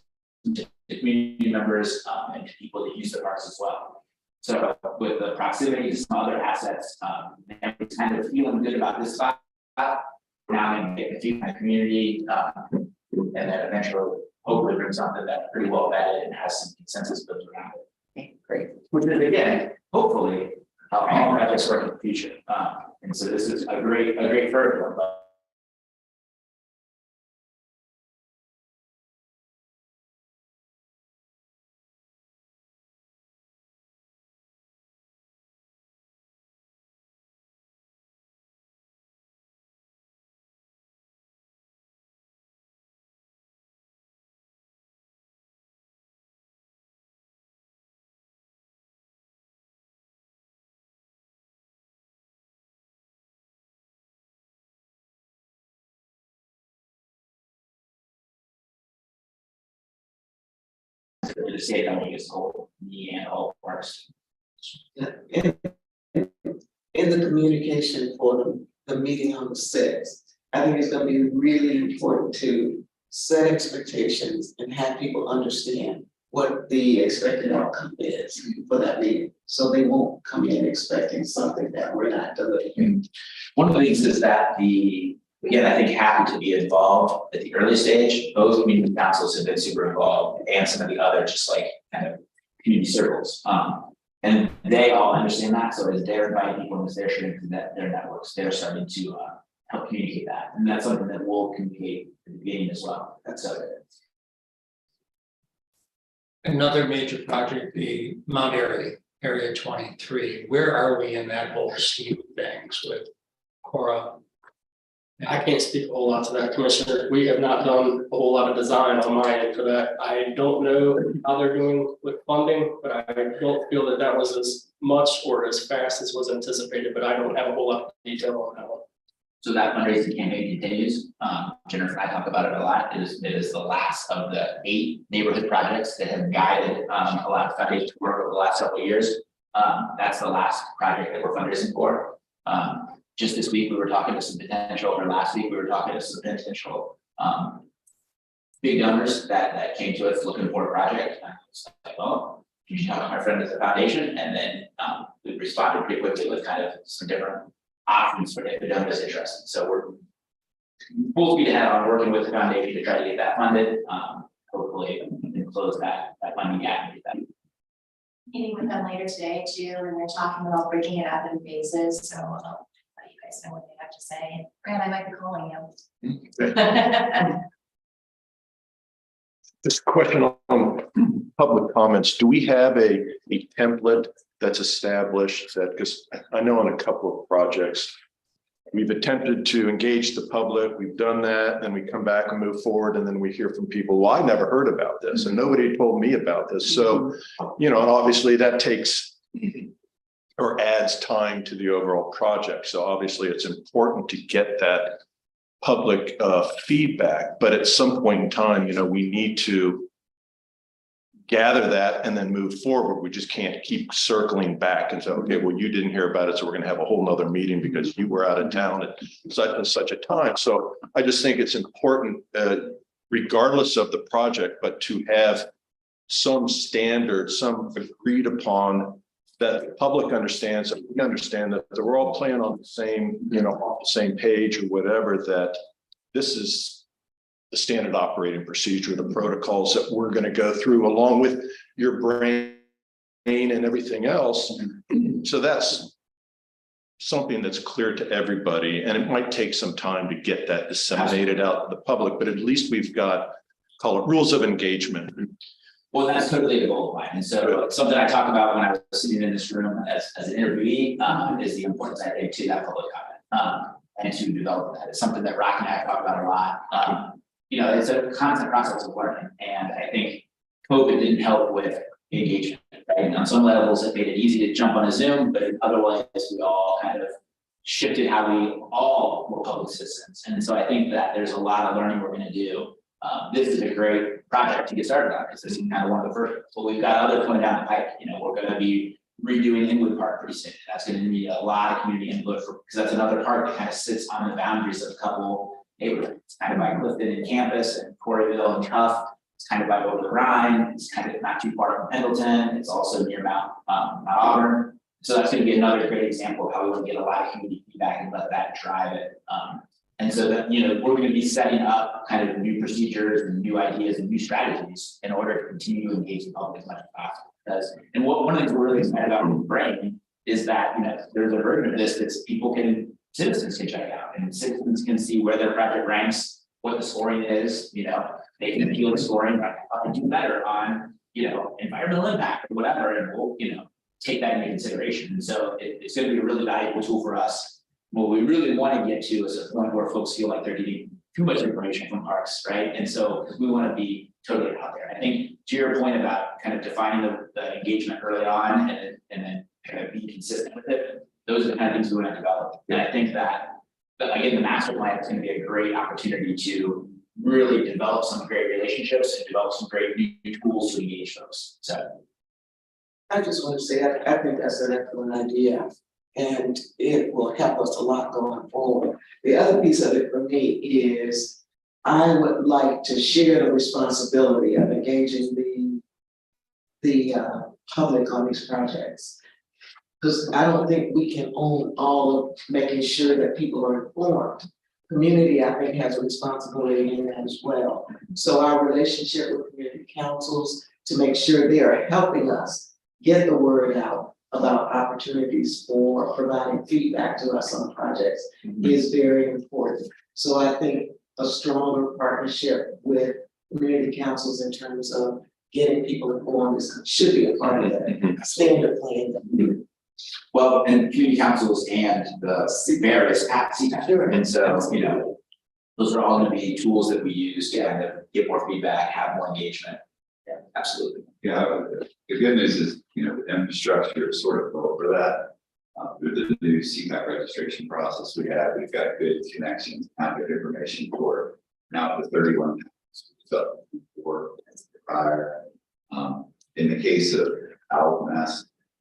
to community members and to people that use the parks as well. So with the proximity to some other assets, and we're kind of feeling good about this spot. Now I'm getting the feedback from the community, and then eventually hopefully bring something that's pretty well vetted and has some consensus built around it. Okay, great. Which is again, hopefully, how all projects work in the future. And so this is a great first one, but for the state, that we get whole, me and all parts. In the communication for the meeting on the sixth, I think it's gonna be really important to set expectations and have people understand what the expected outcome is for that meeting. So they won't come in expecting something that we're not delivering. One of the things is that again, I think happy to be involved at the early stage, both community councils have been super involved and some of the other just like kind of community circles. And they all understand that, so as they're inviting people, as they're sharing through their networks, they're starting to help communicate that, and that's something that we'll communicate at the beginning as well, that's Another major project, the Mount Airy, Area 23. Where are we in that whole scheme of things with Cora? I can't speak a whole lot to that, Commissioner. We have not done a whole lot of design on my end for that. I don't know how they're doing with funding, but I don't feel that that was as much or as fast as was anticipated, but I don't have a whole lot of detail on that one. So that fundraising campaign continues. Jennifer and I talk about it a lot. It is the last of the 8 neighborhood projects that have guided a lot of fundraising work over the last several years. That's the last project that we're fundraising for. Just this week, we were talking to some potential, or last week, we were talking to some potential big donors that came to us looking for a project. And I was like, well, you should talk to my friend at the foundation, and then we responded pretty quickly with kind of some different options for if the donor is interested. So we're full speed ahead on working with the foundation to try to get that funded. Hopefully, we can close that funding gap and get that. Meeting with them later today too, and they're talking about breaking it up in phases, so I'll let you guys know what they have to say. And Fran, I might be calling you. This question on public comments, do we have a template that's established that, because I know on a couple of projects, we've attempted to engage the public, we've done that, then we come back and move forward, and then we hear from people, well, I never heard about this, and nobody told me about this. So, you know, and obviously that takes or adds time to the overall project. So obviously it's important to get that public feedback, but at some point in time, you know, we need to gather that and then move forward. We just can't keep circling back and say, okay, well, you didn't hear about it, so we're going to have a whole nother meeting because you were out of town at such and such a time. So I just think it's important, regardless of the project, but to have some standard, some agreed upon, that the public understands, that we understand that we're all playing on the same, you know, off the same page or whatever, that this is the standard operating procedure, the protocols that we're going to go through along with your brain and everything else. So that's something that's clear to everybody, and it might take some time to get that disseminated out to the public, but at least we've got, call it rules of engagement. Well, that's totally the goal of mine. And so something I talk about when I was sitting in this room as an interviewee is the importance I think to that public comment and to develop that. It's something that Rocky and I talk about a lot. You know, it's a constant process of learning. And I think COVID didn't help with engagement, right? And on some levels, it made it easy to jump on a Zoom, but in other ways, we all kind of shifted how we all were public citizens. And so I think that there's a lot of learning we're going to do. This is a great project to get started on, because this is kind of one of the first, but we've got others coming down the pipe. You know, we're going to be redoing Inwood Park pretty soon. That's going to need a lot of community input because that's another park that kind of sits on the boundaries of a couple neighborhoods. It's kind of by Clifton and Campus and Coreyville and Tough. It's kind of by over the Rhine. It's kind of not too far from Pendleton. It's also near Mount Auburn. So that's going to be another great example of how we want to get a lot of community feedback and let that drive it. And so that, you know, we're going to be setting up kind of new procedures and new ideas and new strategies in order to continue to engage the public as much as possible. Because, and one of the things we're really excited about with Brain is that, you know, there's a version of this that citizens can check out, and citizens can see where their project ranks, what the scoring is, you know, they can appeal the scoring, do better on, you know, environmental impact or whatever, and we'll, you know, take that into consideration. And so it's going to be a really valuable tool for us. What we really want to get to is a point where folks feel like they're getting too much information from parks, right? And so we want to be totally out there. I think to your point about kind of defining the engagement early on and then kind of be consistent with it, those are the kind of things we want to develop. And I think that again, the master plan is going to be a great opportunity to really develop some great relationships and develop some great new tools to engage folks, so. I just want to say, I think that's an excellent idea, and it will help us a lot going forward. The other piece of it for me is, I would like to share the responsibility of engaging the public on these projects. Because I don't think we can own all of making sure that people are informed. Community, I think, has a responsibility in that as well. So our relationship with community councils to make sure they are helping us get the word out about opportunities for providing feedback to us on projects is very important. So I think a stronger partnership with community councils in terms of getting people informed should be a part of that standard plan. Well, and community councils and the various at CPAC, and so, you know, those are all gonna be tools that we use to kind of get more feedback, have more engagement. Yeah, absolutely. Yeah, the good news is, you know, the infrastructure is sort of built for that. Through the new CPAC registration process we've got good connections, kind of information for now the 31. So for prior, in the case of Alabama,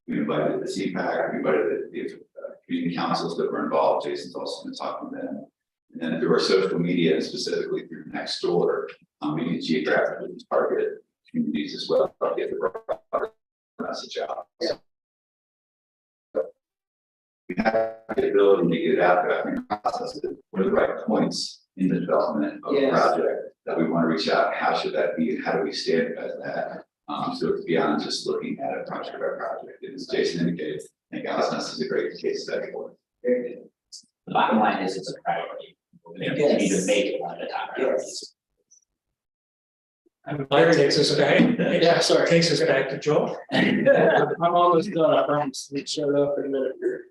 we invited the CPAC, we invited the community councils that were involved. Jason's also been talking to them. And then through our social media and specifically through Nextdoor, we can geographically target communities as well, get the broader message out. So we have the ability to get it out there. I think process it. What are the right points in the development of the project that we want to reach out? How should that be? And how do we standardize that? So it's beyond just looking at a project by project. And as Jason indicated, I think Allisness is a great case study for it. Very good. The bottom line is it's a priority. We're gonna continue to make it one of the top priorities. Larry takes us back. Yeah, sorry. Takes us back to Joel. I'm almost done, I promise, we showed up in a minute here.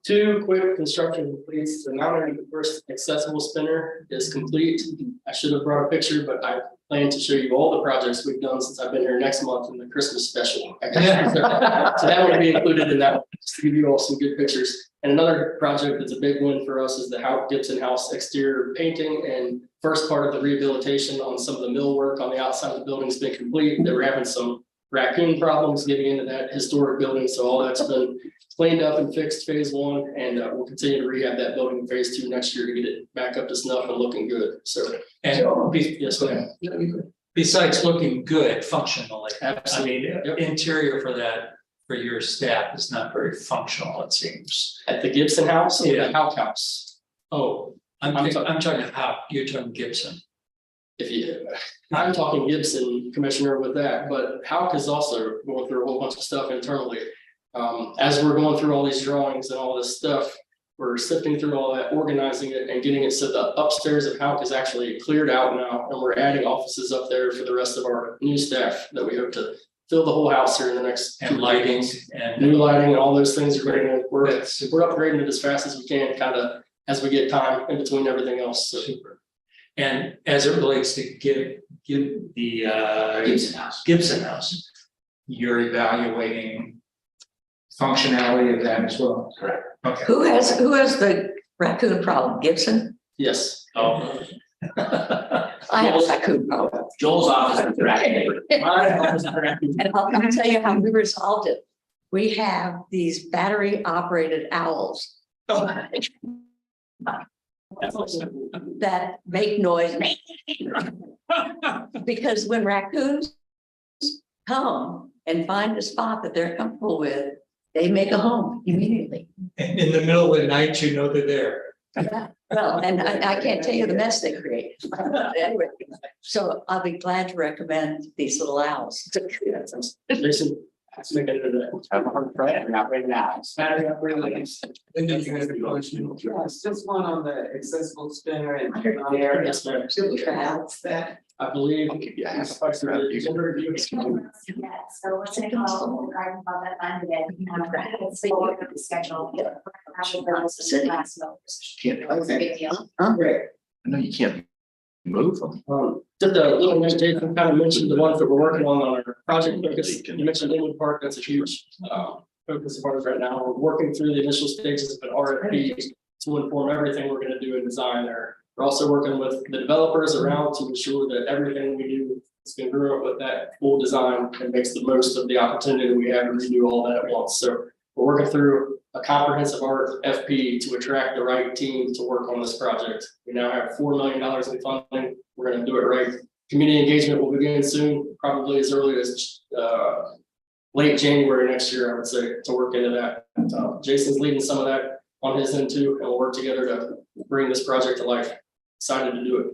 2 quick construction completes, the Mount Airy, the first accessible spinner is complete. I should have brought a picture, but I plan to show you all the projects we've done since I've been here next month in the Christmas special. So that will be included in that, one, just to give you all some good pictures. And another project that's a big win for us is the Gibson House exterior painting and first part of the rehabilitation on some of the millwork on the outside of the building's been complete. They were having some raccoon problems getting into that historic building, so all that's been cleaned up and fixed phase 1, and we'll continue to rehab that building in phase 2 next year to get it back up to snuff and looking good. So, And yes, ma'am. besides looking good functionally, Absolutely. I mean, interior for that, for your staff is not very functional, it seems. At the Gibson House or Yeah. the Howe House? Oh, I'm talking how, you're talking Gibson. If you, I'm talking Gibson, Commissioner, with that, but Houck is also going through a whole bunch of stuff internally. As we're going through all these drawings and all this stuff, we're sifting through all that, organizing it and getting it so the upstairs of Houck is actually cleared out now. And we're adding offices up there for the rest of our new staff that we hope to fill the whole house here in the next. And 2 lighting weeks. and. New lighting and all those things are going, we're That's upgrading it as fast as we can, kind of as we get time in between everything else. So super. And as it relates to give the Gibson House, you're evaluating functionality of that as well. Correct. Okay. Who has the raccoon problem? Gibson? yes. Oh. I have a raccoon problem. Joel's office is right. And I'll tell you how we resolved it. We have these battery operated owls that make noise. Because when raccoons come and find a spot that they're comfortable with, they make a home immediately. And in the middle of the night, you know they're there. Well, and I can't tell you the mess they create. Anyway, so I'll be glad to recommend these little owls. Jason, let's make it into that. Have a hard Friday, not right now. Battery operated. And then you have a question. Yes, just one on the accessible spinner and on there. Yes, ma'am. That's that. I believe. Yeah. Gender review. Yeah, so what's it called, the garden club that funded it, it's the order of the schedule. It's a big deal. Great. I know you can't move them. Just a little note, Jason kind of mentioned the ones that we're working on our project focus. You mentioned Inwood Park, that's a huge focus of ours right now. We're working through the initial stages of an RFP to inform everything we're gonna do in design there. We're also working with the developers around to ensure that everything we do is congruent with that full design and makes the most of the opportunity we have to redo all that at once. So we're working through a comprehensive RFP to attract the right team to work on this project. We now have $4 million in funding. We're gonna do it right. Community engagement will begin soon, probably as early as late January next year, I would say, to work into that. Jason's leading some of that on his end too, and we'll work together to bring this project to life. Excited to do it.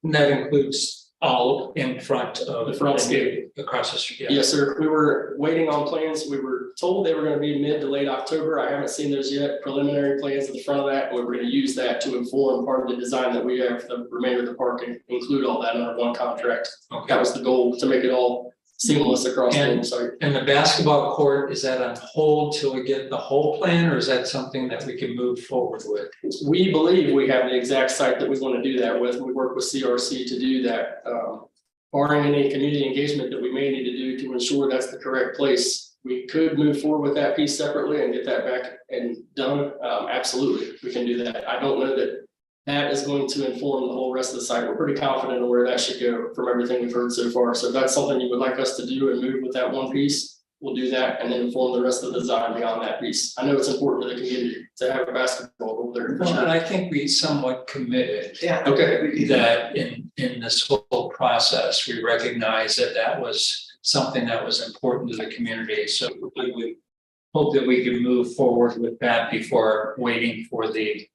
And that includes all in front of. The frontscape. Across the street. Yes, sir. We were waiting on plans. We were told they were gonna be mid to late October. I haven't seen those yet. Preliminary plans at the front of that. We're gonna use that to inform part of the design that we have for the remainder of the park and include all that in our one contract. Okay. That was the goal, to make it all seamless across the whole site. And the basketball court, is that on hold till we get the whole plan, or is that something that we can move forward with? We believe we have the exact site that we want to do that with. We work with CRC to do that. Barring any community engagement that we may need to do to ensure that's the correct place, we could move forward with that piece separately and get that back and done. Absolutely, we can do that. I don't know that that is going to inform the whole rest of the site. We're pretty confident on where that should go from everything we've heard so far. So if that's something you would like us to do and move with that one piece, we'll do that and then inform the rest of the design beyond that piece. I know it's important to the community to have a basketball over there. And I think we somewhat committed Yeah. Okay. that in this whole process, we recognize that that was something that was important to the community. So we would hope that we can move forward with that before waiting for the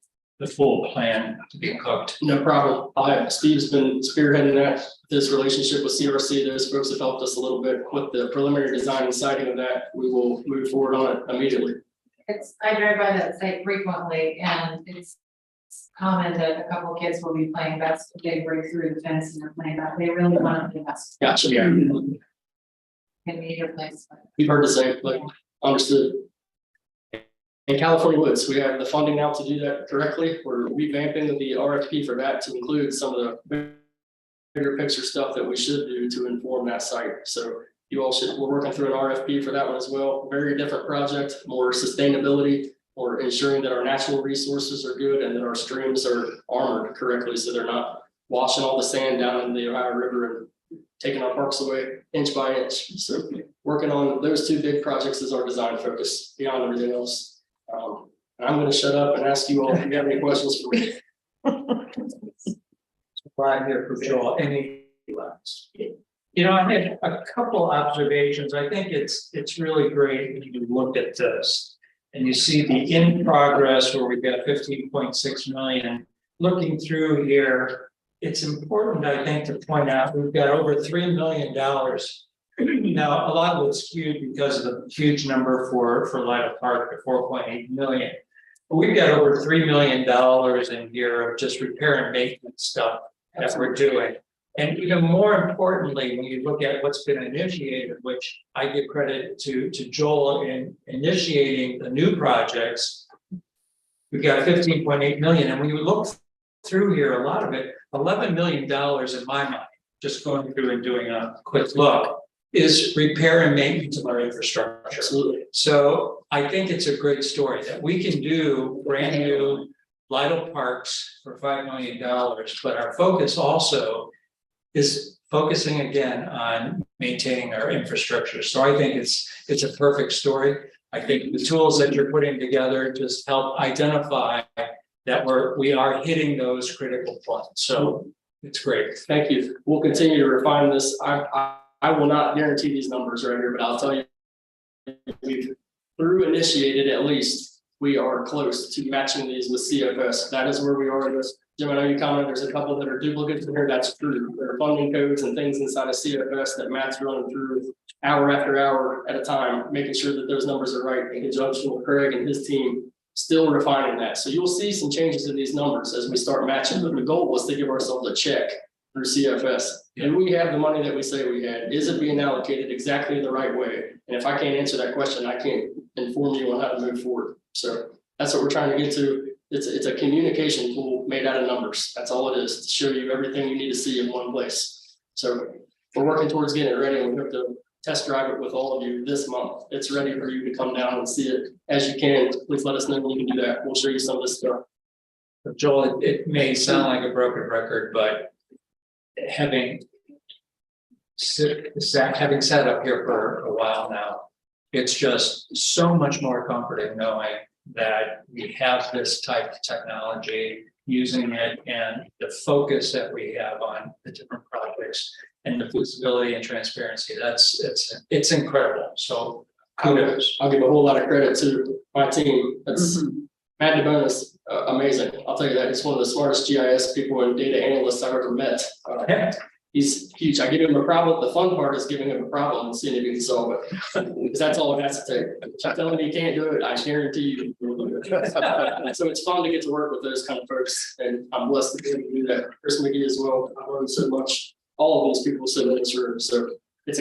full plan to be cooked. No problem. Steve's been spearheading that, this relationship with CRC. Those folks have helped us a little bit with the preliminary design and siting of that. We will move forward on it immediately. I drive by that site frequently and it's common that a couple of kids will be playing basketball, they break through the fence and they're playing that, they really want to do that. Gotcha. Yeah. Can be your place. We've heard the same, like, understood. In California Woods, we have the funding now to do that correctly. We're revamping the RFP for that to include some of the bigger picture stuff that we should do to inform that site. So you all should, we're working through an RFP for that one as well. Very different project, more sustainability, or ensuring that our natural resources are good and that our streams are armored correctly, so they're not washing all the sand down in the Ohio River and taking our parks away inch by inch. So working on those two big projects is our design focus beyond everything else. And I'm gonna shut up and ask you all if you have any questions for me. Right here for Joel, any last? You know, I had a couple observations. I think it's really great when you look at this. And you see the in progress where we've got 15.6 million. Looking through here, it's important, I think, to point out, we've got over $3 million. Now, a lot of it's skewed because of the huge number for Lytle Park, the 4.8 million. But we've got over $3 million in here of just repair and maintenance stuff that we're doing. And even more importantly, when you look at what's been initiated, which I give credit to Joel in initiating the new projects, we've got 15.8 million. And when you look through here, a lot of it, $11 million in my mind, just going through and doing a quick look, is repair and maintenance of our infrastructure. Absolutely. So I think it's a great story that we can do brand new Lytle parks for $5 million, but our focus also is focusing again on maintaining our infrastructure. So I think it's a perfect story. I think the tools that you're putting together just help identify that we are hitting those critical points. So it's great. Thank you. We'll continue to refine this. I will not guarantee these numbers right here, but I'll tell you, we've through initiated at least, we are close to matching these with CFS. That is where we are in this. Jim, I know you commented, there's a couple that are duplicates in here. That's true. There are funding codes and things inside of CFS that Matt's running through hour after hour at a time, making sure that those numbers are right in conjunction with Craig and his team, still refining that. So you'll see some changes in these numbers as we start matching, but the goal was to give ourselves a check through CFS. And we have the money that we say we had. Is it being allocated exactly the right way? And if I can't answer that question, I can't inform you on how to move forward. So that's what we're trying to get to. It's a communication tool made out of numbers. That's all it is, to show you everything you need to see in one place. So we're working towards getting it ready, and we hope to test drive it with all of you this month. It's ready for you to come down and see it as you can. Please let us know when you can do that. We'll show you some of this stuff. Joel, it may sound like a broken record, but having having sat up here for a while now, it's just so much more comforting knowing that we have this type of technology, using it, and the focus that we have on the different projects and the visibility and transparency. It's incredible. So kudos. I'll give a whole lot of credit to my team. That's Matt DeBone is amazing. I'll tell you that. He's one of the smartest GIS people and data analysts I've ever met. He's huge. I give him a problem. The fun part is giving him a problem and seeing if he can solve it. Because that's all it has to take. If I'm telling you he can't do it, I guarantee you. So it's fun to get to work with those kind of folks, and I'm blessed to be able to do that. Chris McGee as well. I've learned so much. All of these people sit in this room, so it's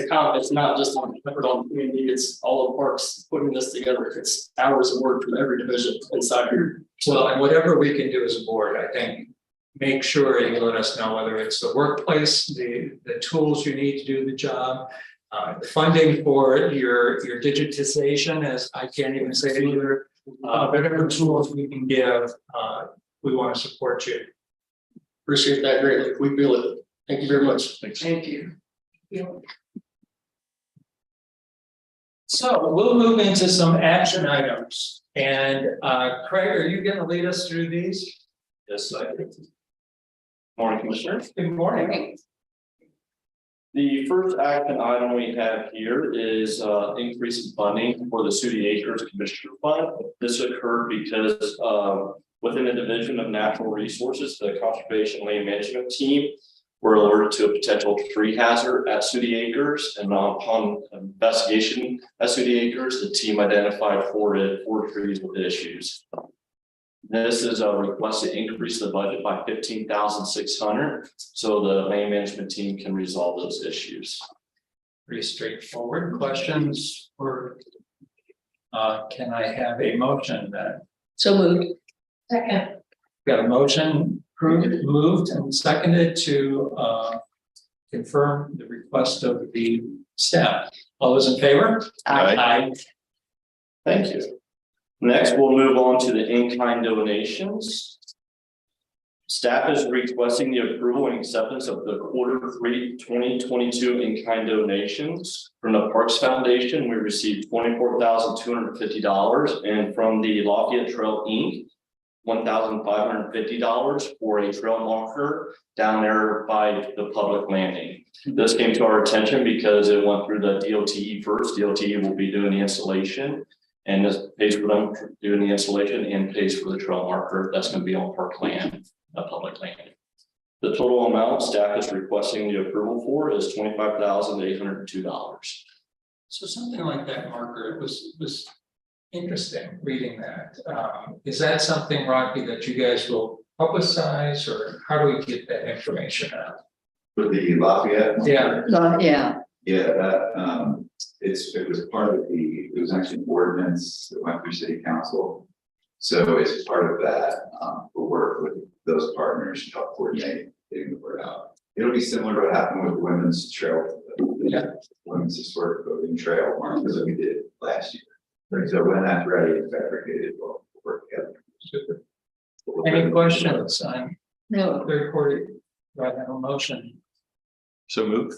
not just on effort on community. It's all of parks putting this together. It's hours of work from every division inside here. Well, and whatever we can do as a board, I think, make sure you let us know whether it's the workplace, the tools you need to do the job, the funding for your digitization, as I can't even say it either, whatever tools we can give, we want to support you. Appreciate that greatly. We feel it. Thank you very much. Thank you. So we'll move into some action items, and Craig, are you going to lead us through these? Yes, I do. Morning, Commissioners. Good morning. The first action item we have here is increase in funding for the Sudi Acres Commissioner Fund. This occurred because within the Division of Natural Resources, the Conservation Land Management team were alerted to a potential tree hazard at Sudi Acres, and upon investigation at Sudi Acres, the team identified four trees with issues. This is a request to increase the budget by $15,600, so the land management team can resolve those issues. Pretty straightforward questions, or can I have a motion then? So moved. Second. Got a motion moved and seconded to confirm the request of the staff. All those in favor? Aye. Thank you. Next, we'll move on to the in-kind donations. Staff is requesting the approval and acceptance of the Q3 2022 in-kind donations. From the Parks Foundation, we received $24,250, and from the Lafayette Trail Inc., $1,550 for a trail marker down there by the public landing. This came to our attention because it went through the DOTE first. DOTE will be doing the installation, and this pays for them doing the installation and pays for the trail marker that's going to be on park land, public land. The total amount staff is requesting the approval for is $25,802. So something like that marker, it was interesting reading that. Is that something, Rocky, that you guys will publicize, or how do we get that information out? For the Lafayette. Yeah. Yeah. Yeah, that, it was part of it was actually an ordinance that went through city council. So it's part of that, we'll work with those partners to help coordinate getting the word out. It'll be similar to what happened with the Women's Trail, Women's Historic Voting Trail markers that we did last year. So when that's ready and fabricated, we'll work together. Super. Any questions on No. third quarter? Do I have a motion? So move.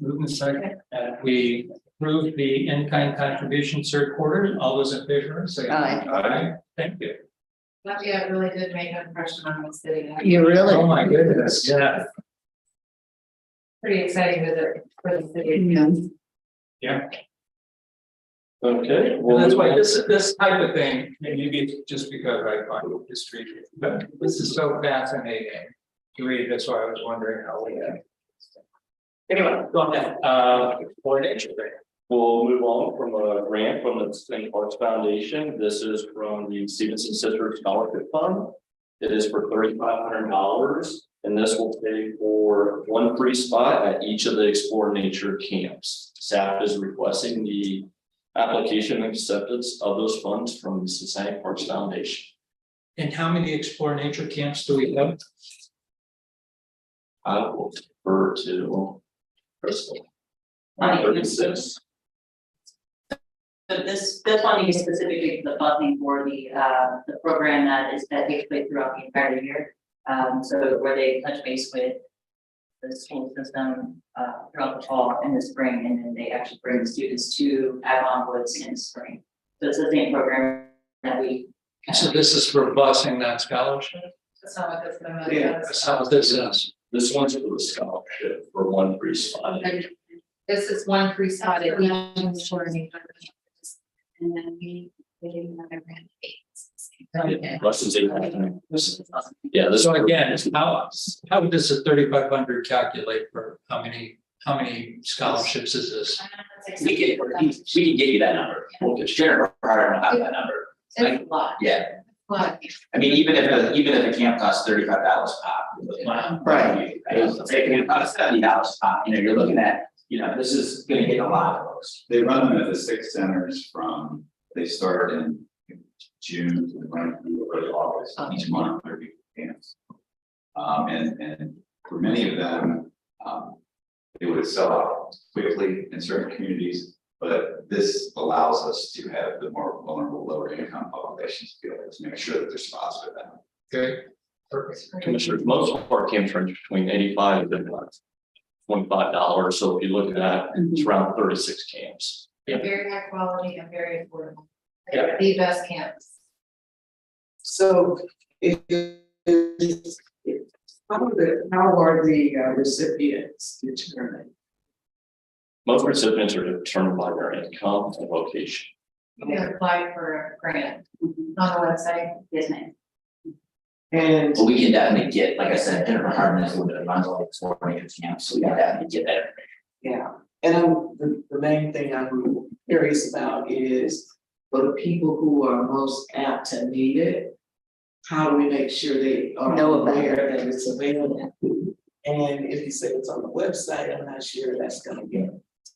Move in second. We approve the in-kind contribution third quarter. All those in favor, say aye. Aye. Thank you. Lafayette really did make an impression on the city. You really? Oh, my goodness. Yeah. Pretty exciting visit for the city. Yeah. Okay. Well, that's why this type of thing, and maybe it's just because I find history, but this is so fascinating to read. That's why I was wondering how we had. Anyway, go ahead. Coordination. We'll move on from a grant from the St. Parks Foundation. This is from the Stevenson Sisters Scholarship Fund. It is for $3,500, and this will pay for one free spot at each of the Explore Nature camps. Staff is requesting the application and acceptance of those funds from the Cincinnati Parks Foundation. And how many Explore Nature camps do we have? I will defer to Crystal. 36. So this funding is specifically for the funding for the program that takes place throughout the entire year. So where they touch base with the school system throughout the fall and the spring, and then they actually bring the students to Avon Woods in the spring. So it's the same program that we. So this is for busing that scholarship? That's not what this memo Yeah, does. That's how this is. This one's for the scholarship for one free spot. This is one free spot at each. And then we did another round of 8. Less than 8,000. Yeah, this. So again, how does the 3,500 calculate for how many scholarships is this? We can get you that number. Well, Jennifer Carter will have that number. It's a lot, Yeah, but I mean, even if the camp costs $35 a pop. you're looking at- Right. Taking it about $70 a pop, you're looking at, this is gonna get a lot of folks. They run them at the 6 centers they start in June and run through early August, each month, there'll be camps. And for many of them, they would sell out quickly in certain communities, but this allows us to have the more vulnerable, lower income populations be able to make sure that there's spots for them. Okay, perfect. Commissioners, most of our camps range between $85 and $25. So if you look at that, it's around 36 camps. very high quality and very affordable. Yeah. The best camps. So how are the recipients determined? Most recipients are determined by their income and location. You can apply for a grant on the website. Yes, ma'am. And But we can definitely get, like I said, Jennifer Hartman is the one that runs all the 4 major camps, so we can definitely get that information. yeah, and the main thing I'm curious about is for the people who are most apt to need it, how do we make sure they are Know about aware that it's available? And if you say it's on the website, I'm not sure that's gonna get.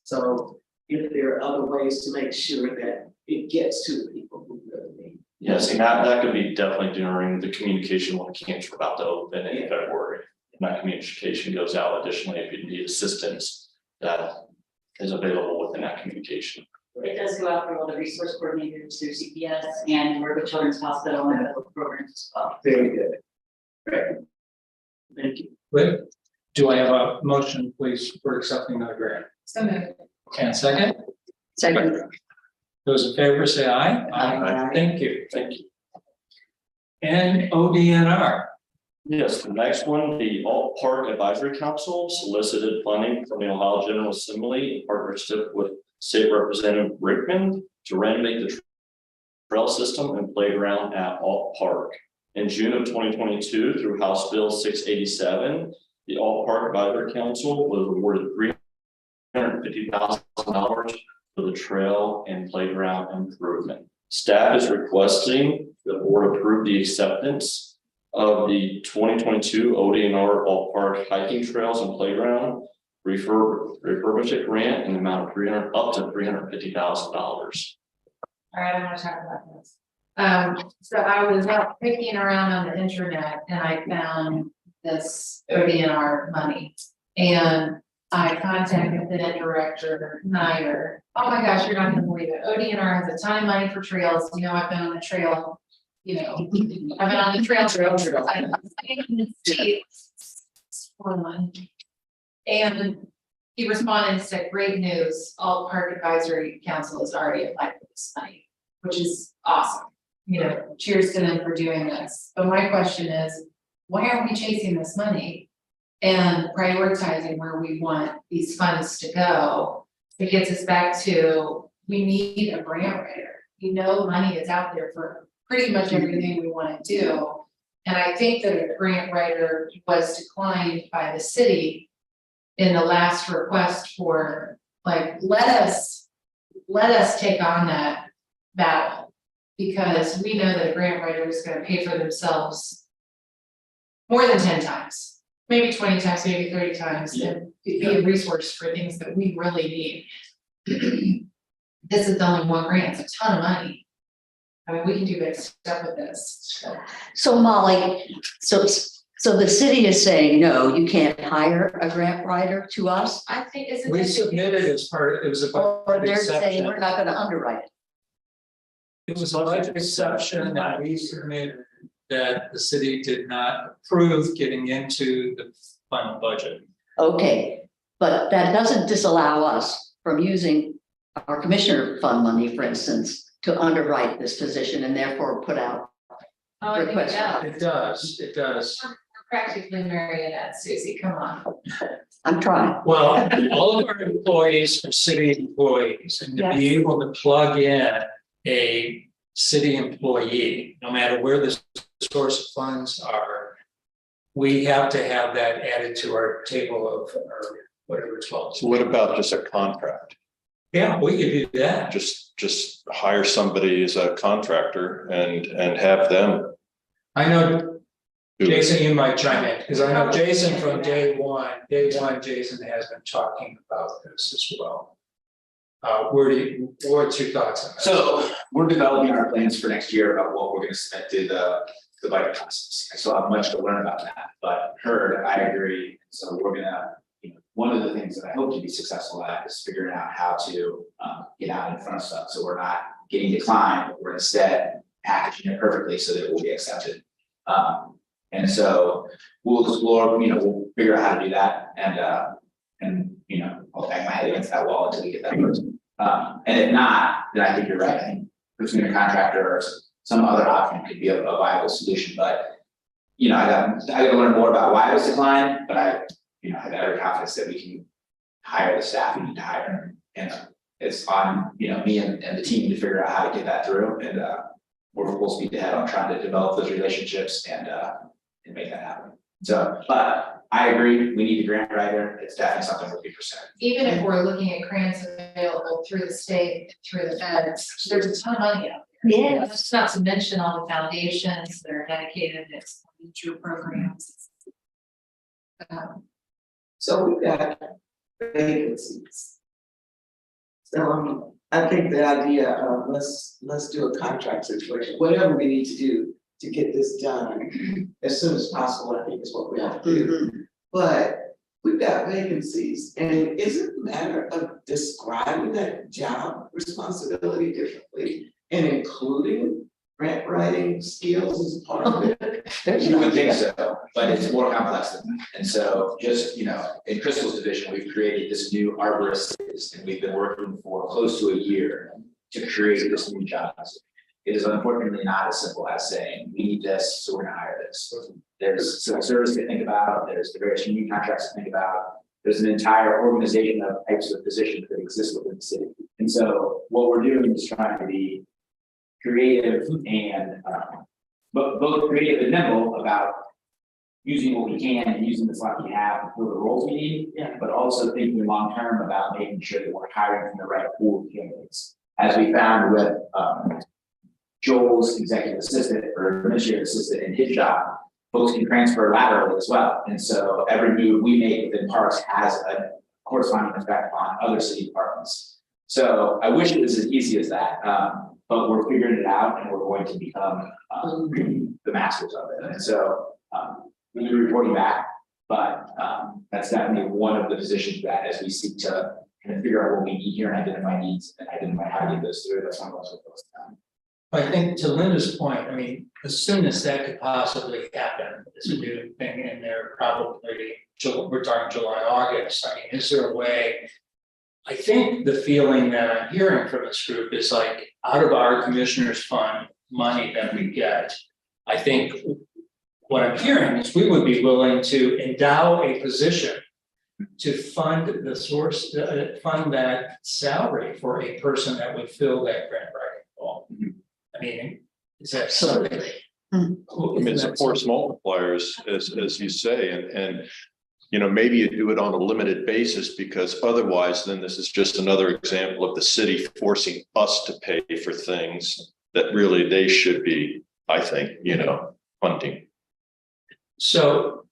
So if there are other ways to make sure that it gets to the people who really need. Yes, and that could be definitely during the communication when the camps are about to open in February. And that communication goes out additionally if you need assistance that is available within that communication. It does go out for all the resource coordinators through CPS and work with Children's Hospital and other programs as well. Very good. Great. Thank you. Wait, do I have a motion, please, for accepting the grant? So moved. And second, Second, those in favor say aye. Aye. Thank you. Thank you. And ODNR. Yes, the next one, the Alt Park Advisory Council solicited funding from the Ohio General Assembly in partnership with State Representative Rickman to renovate the trail system and playground at Alt Park. In June of 2022, through House Bill 687, the Alt Park Advisory Council was awarded $350,000 for the trail and playground improvement. Staff is requesting the board approve the acceptance of the 2022 ODNR Alt Park hiking trails and playground refurbishment grant in the amount of up to $350,000. All right, I want to talk about this. So I was out picking around on the internet and I found this ODNR money. And I contacted the then director, Nair. Oh my gosh, you're not gonna believe it. ODNR has a ton of money for trails. I've been on the trail, I've been on the trail. And he responded and said, great news, Alt Park Advisory Council has already applied for this money, which is awesome. Cheers to them for doing this. But my question is, why aren't we chasing this money and prioritizing where we want these funds to go? It gets us back to, we need a grant writer. Money is out there for pretty much everything we want to do. And I think that a grant writer was declined by the city in the last request for, let us take on that battle. Because we know that a grant writer is gonna pay for themselves more than 10 times, maybe 20 times, maybe 30 times, and be a resource for things that we really need. This is only one grant, it's a ton of money. I mean, we can do big stuff with this. so Molly, so the city is saying, no, you can't hire a grant writer to us? I think, isn't We this? submitted as part, it was about. Or they're saying we're not gonna underwrite it? It was a budget exception that we submitted that the city did not approve getting into the final budget. Okay, but that doesn't disallow us from using our commissioner fund money, for instance, to underwrite this position and therefore put out. Oh, I think Request. that, It does. we're practically marionette, Susie, come on. I'm trying. Well, all of our employees are city employees, and to be able to plug in a city employee, no matter where the source of funds are, we have to have that added to our table of, or whatever it's called. So what about just a contract? Yeah, we could do that. Just hire somebody as a contractor and have them I know, do it. Jason, you might chime in, because I know Jason from day one, Jason has been talking about this as well. What's your thoughts on that? So we're developing our plans for next year about what we're gonna submit to the budget process. I still have much to learn about that, but I agree. So we're gonna, one of the things that I hope to be successful at is figuring out how to get out in front of stuff. So we're not getting declined, but we're instead packaging it perfectly so that it will be accepted. And so we'll explore, we'll figure out how to do that and I'll bang my head against that wall until we get that person. And if not, then I think you're right. I think pursuing a contractor or some other option could be a viable solution, but I gotta learn more about why it was declined, but I have every confidence that we can hire the staff we need to hire. And it's on, me and the team to figure out how to get that through, and we're full speed ahead on trying to develop those relationships and make that happen. So, but I agree, we need a grant writer. It's definitely something we'll be pursuing. Even if we're looking at grants available through the state, through the feds, there's a ton of money out there. Yes. That's not to mention all the foundations that are dedicated to future programs. So we've got vacancies. So I think the idea of let's do a contract situation, whatever we need to do to get this done as soon as possible, I think is what we have to do. But we've got vacancies, and is it a matter of describing that job responsibility differently and including grant writing skills as part of it? You would think so, but it's more complex than that. And so just, in Crystal's division, we've created this new arborist, and we've been working for close to a year to create this new job. It is unfortunately not as simple as saying, we need this, so we're gonna hire this. There's civil service to think about, there's the various union contracts to think about. There's an entire organization of types of positions that exist within the city. And so what we're doing is trying to be creative and, but both creative and nimble about using what we can and using the slot we have for the roles we need, but also thinking long-term about making sure that we're hiring from the right pool of candidates. As we found with, Joel's executive assistant or administrative assistant in his job, folks can transfer laterally as well. And so every move we make within parks has a corresponding effect on other city departments. So I wish it was as easy as that, but we're figuring it out and we're going to become the masters of it. And so we'll be reporting back, but that's definitely one of the positions that as we seek to kind of figure out what we need here and identify needs and identify how to get those through, that's one of those we're focused on. I think to Linda's point, I mean, as soon as that could possibly happen, is a new thing in there, probably, we're talking July, August. I mean, is there a way? I think the feeling that I'm hearing from this group is like, out of our commissioners fund money that we get, I think what I'm hearing is we would be willing to endow a position to fund the source, fund that salary for a person that would fill that grant writing role. I mean, is that something? I mean, it's a force multipliers, as you say, and maybe you do it on a limited basis, because otherwise then this is just another example of the city forcing us to pay for things that really they should be, I think, funding. So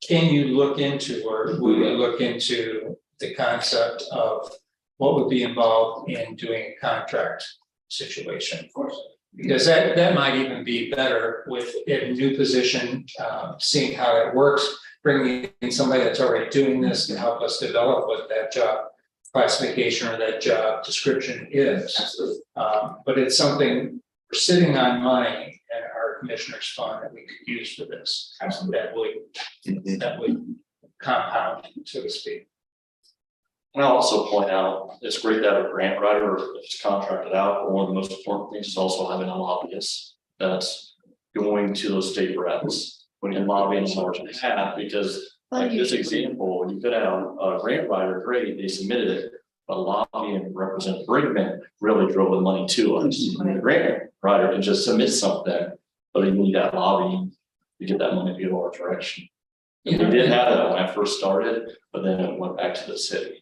can you look into, or will you look into the concept of what would be involved in doing a contract situation? Of course. Because that might even be better with a new position, seeing how it works, bringing in somebody that's already doing this to help us develop what that job classification or that job description is. Absolutely. But it's something, we're sitting on money in our commissioner's fund that we could use for this. Absolutely. That would compound, so to speak. And I'll also point out, it's great to have a grant writer if it's contracted out, but one of the most important things is also having a lobbyist that's going to those state reps and lobbying on our behalf, because like this example, you could have a grant writer, great, they submitted it, but lobbying Representative Brinkman really drove the money to us. The grant writer can just submit something, but you need that lobbying to get that money to go our direction. And we did have that when I first started, but then it went back to the city.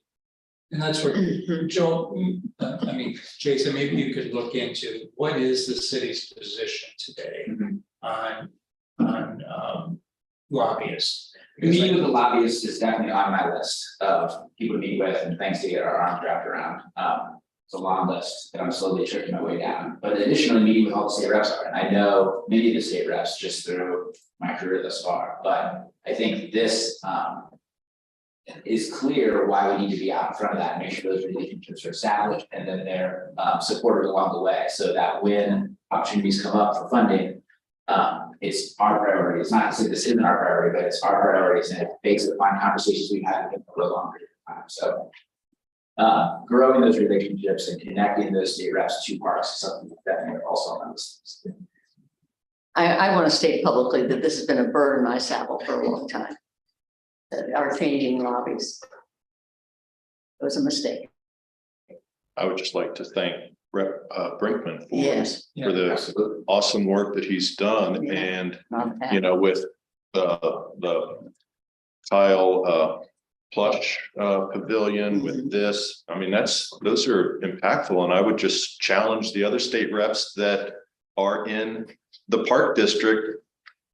And that's where, Joel, I mean, Jason, maybe you could look into what is the city's position today on lobbyists? Meeting with the lobbyists is definitely on my list of people to meet with and things to get our arms wrapped around. It's a long list that I'm slowly tricking my way down, but additionally meeting with all the state reps are, and I know many of the state reps just through my career thus far, but I think this is clear why we need to be out in front of that and make sure those relationships are established and then they're supported along the way, so that when opportunities come up for funding, it's our priority. It's not to say this isn't our priority, but it's our priorities, and it based upon conversations we've had for a long period of time. So growing those relationships and connecting those state reps to parks is something that definitely also on this list. I want to state publicly that this has been a burden I saddle for a long time. Our changing lobbies. It was a mistake. I would just like to thank Rep. Brinkman Yes. for the Absolutely. awesome work that he's done, Yeah. and Not bad. you know, with the Kyle plush pavilion with this, I mean, those are impactful, and I would just challenge the other state reps that are in the park district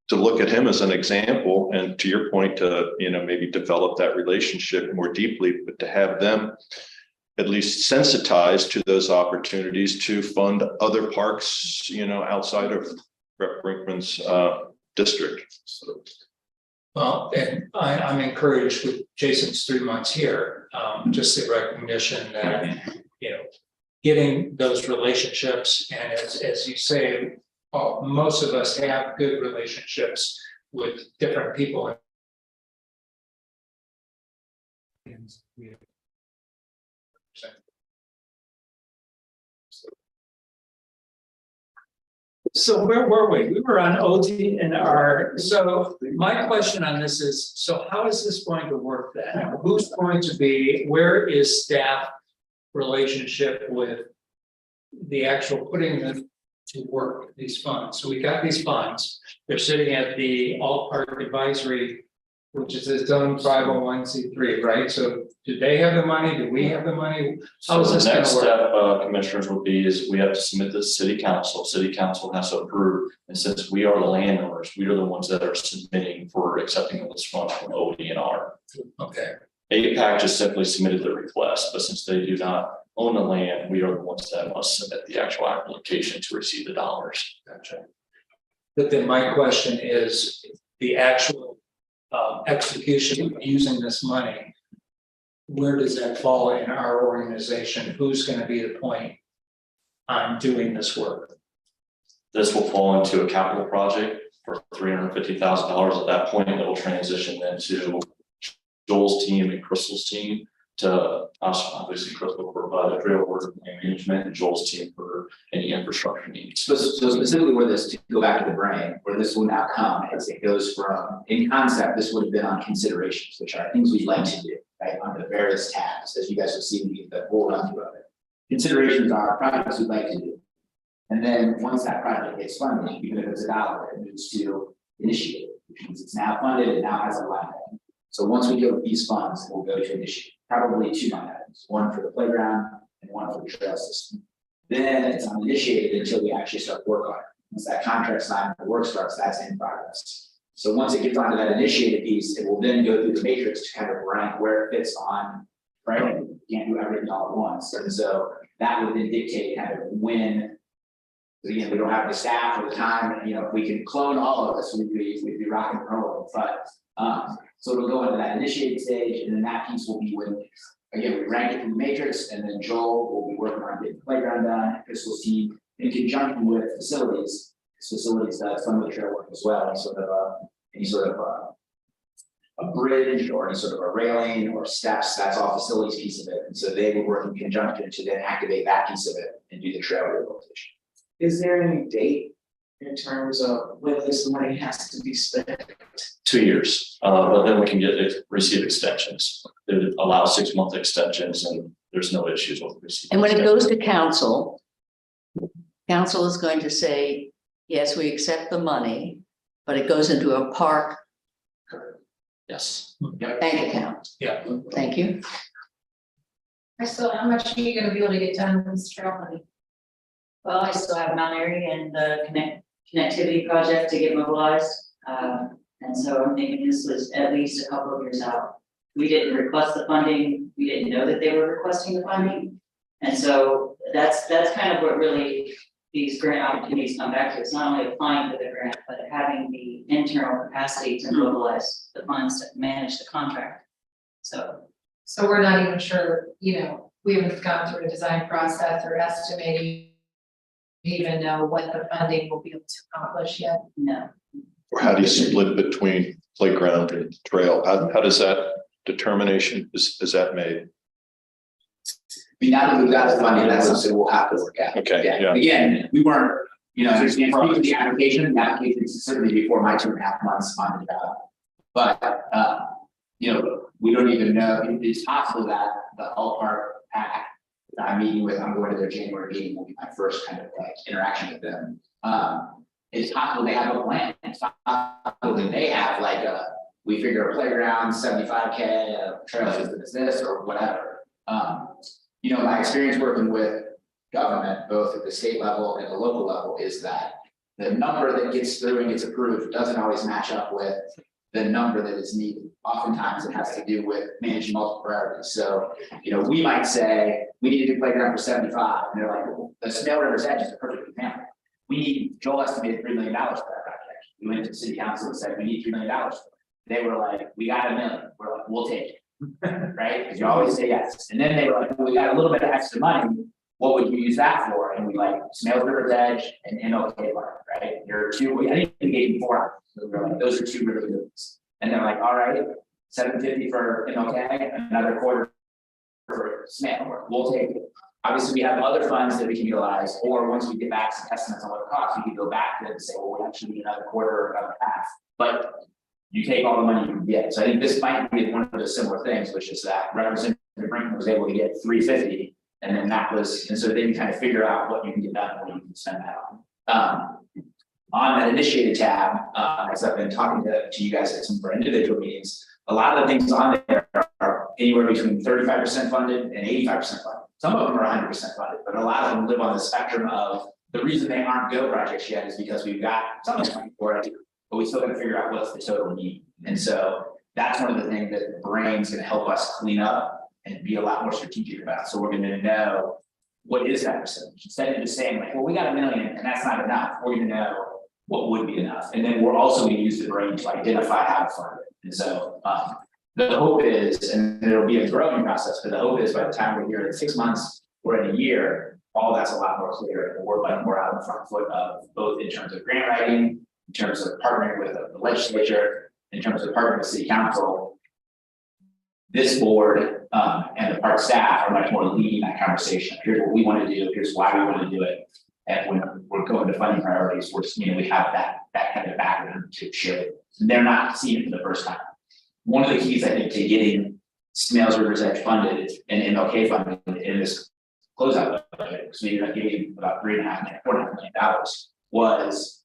to look at him as an example, and to your point, to, you know, maybe develop that relationship more deeply, but to have them at least sensitized to those opportunities to fund other parks, you know, outside of Rep. Brinkman's district. So, Well, and I'm encouraged with Jason's 3 months here, just the recognition that, you know, getting those relationships, and as you say, most of us have good relationships with different people. So where were we? We were on OT and R. So my question on this is, so how is this going to work then? Who's going to be, where is staff relationship with the actual putting them to work, these funds? So we got these funds, they're sitting at the All Park Advisory, which is its own 501c3, right? So do they have the money? Do we have the money? How is So this the gonna next work? step, commissioners, would be is we have to submit this to city council. City council has to approve. And since we are the landowners, we are the ones that are submitting for accepting this fund from ODNR. Okay, APAC just simply submitted the request, but since they do not own the land, we are the ones that must submit the actual application to receive the dollars. gotcha. But then my question is, the actual execution of using this money, where does that fall in our organization? Who's gonna be the point on doing this work? This will fall into a capital project for $350,000. At that point, it will transition then to Joel's team and Crystal's team to us, obviously Crystal for the trail work and management, and Joel's team for any infrastructure needs. So specifically where this, to go back to the brain, where this will now come, as it goes from, in concept, this would have been on considerations, which are things we'd like to do, right, under the various tabs, as you guys will see the full run through of it. Considerations are projects we'd like to do. And then once that project gets funded, even if it's $1, it moves to initiate, which means it's now funded, it now has a line item. So once we get these funds, we'll go to initiate, probably 2 line items, one for the playground and one for the trail system. Then it's uninitiated until we actually start work on it. Once that contract's signed, the work starts, that's in progress. So once it gets onto that initiated piece, it will then go through the matrix to kind of rank where it fits on, right? You can't do everything all at once. And so that would then dictate kind of when, again, we don't have the staff or the time, you know, if we can clone all of this, we'd be rocking and rolling. But so it'll go into that initiated stage, and then that piece will be when, again, we rank it through the matrix, and then Joel will be working on getting the playground done, Crystal's team, in conjunction with facilities. Facilities does some of the trail work as well, any sort of a bridge or any sort of a railing or steps, that's all facilities piece of it. And so they will work in conjunction to then activate that piece of it and do the trail rehabilitation. Is there any date in terms of when this money has to be spent? 2 years, but then we can receive extensions. They allow 6-month extensions and there's no issues with receiving. And when it extensions. goes to council, council is going to say, yes, we accept the money, but it goes into a park Yes. bank account. Yeah. Thank you. So how much are you gonna be able to get done with this trail money? Well, I still have Mount Airy and the connectivity project to get mobilized. And so I'm thinking this was at least a couple of years out. We didn't request the funding, we didn't know that they were requesting the funding. And so that's kind of what really these grant opportunities come back to. It's not only applying for the grant, but having the internal capacity to mobilize the funds to manage the contract. So So we're not even sure, we haven't gone through a design process or estimating. Even know what the funding will be able to accomplish yet. no, Or how do you split between playground and trail? How does that determination, is that made? Now that we've got the funding, that's something we'll have to work out. Okay, yeah. Again, we weren't, there's the application is certainly before my 2.5 months on the job. But, we don't even know, it's possible that the All Park Pack that I'm going to their January meeting, will be my first kind of interaction with them. It's possible they have a plan, it's possible that they have we figure a playground, 75K, a trail system is this or whatever. My experience working with government, both at the state level and the local level, is that the number that gets through and gets approved doesn't always match up with the number that is needed. Oftentimes it has to do with managing multiple priorities. So, we might say, we need to do playground for 75, and they're like, well, the Snail River's Edge is a perfect example. Joel estimated $3 million for that project. We went to the city council and said, we need $3 million for it. They were like, we got $1 million. We're like, we'll take it. Right? Because you always say yes. And then they were like, well, we got a little bit of extra money. What would you use that for? And we Snail River's Edge and MLK Park, right? There are two, I think we gave them 4 hours. So we were like, those are 2 really good ones. And they're like, all right, $750 for MLK, another quarter for Snail. We'll take it. Obviously, we have other funds that we can utilize, or once we get back some estimates on what it costs, we can go back and say, well, we actually need another quarter or another half. But you take all the money you can get. So I think this might be one of the similar things, which is that Representative Brinkman was able to get $350, and then and so then you kind of figure out what you can get done and what you can spend that on. On that initiated tab, as I've been talking to you guys at some of our individual meetings, a lot of the things on there are anywhere between 35% funded and 85% funded. Some of them are 100% funded, but a lot of them live on the spectrum of the reason they aren't go projects yet is because we've got some of them for it, but we still got to figure out what's the total need. And so that's one of the things that Brain's going to help us clean up and be a lot more strategic about. So we're going to know what is that percentage instead of just saying well, we got $1 million and that's not enough. We're going to know what would be enough. And then we're also going to use the Brain to identify how to fund it. And so the hope is, and it'll be a growing process, but the hope is by the time we're here in 6 months or in a year, all that's a lot more clear. And we're more out on the front foot of both in terms of grant writing, in terms of partnering with the legislature, in terms of partnering with city council. This board and the park staff are much more leading that conversation. Here's what we want to do. Here's why we want to do it. And when we're going to funding priorities, we have that kind of background to share it. And they're not seeing it for the first time. One of the keys, I think, to getting Snail River's Edge funded and MLK funded in this closeout budget, because we ended up getting about $4.5 million, was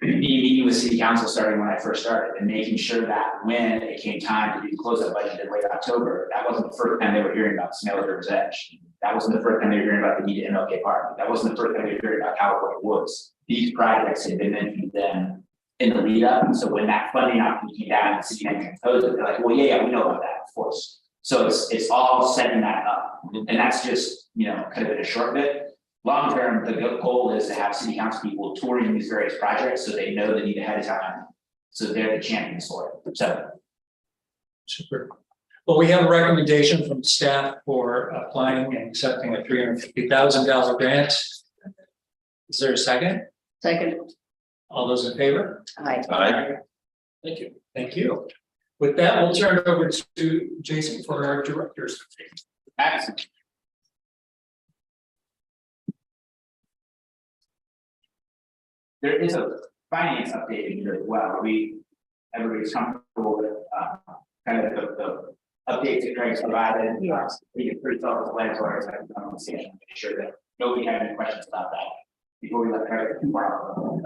me meeting with city council starting when I first started and making sure that when it came time to do the closeout budget in late October, that wasn't the first time they were hearing about Snail River's Edge. That wasn't the first time they were hearing about the need at MLK Park. That wasn't the first time they were hearing about California Woods. These projects had been mentioned then in the lead up. And so when that funding opportunity came down and the city council proposed it, they're like, well, yeah, we know about that, of course. So it's all setting that up. And that's just, kind of in a short bit. Long term, the goal is to have city council people touring these various projects so they know the need ahead of time. So they're the champions for it. So. Super. But we have a recommendation from staff for applying and accepting a $350,000 grant. Is there a second? Second, All those in favor? I, Thank you. Thank you. With that, we'll turn it over to Jason for our directors. Excellent. There is a finance update in here as well. Everybody's comfortable with, kind of the updates that Greg's provided. Yes. We get pretty self-explanatory, so I can make sure that nobody had any questions about that before we let Greg tomorrow.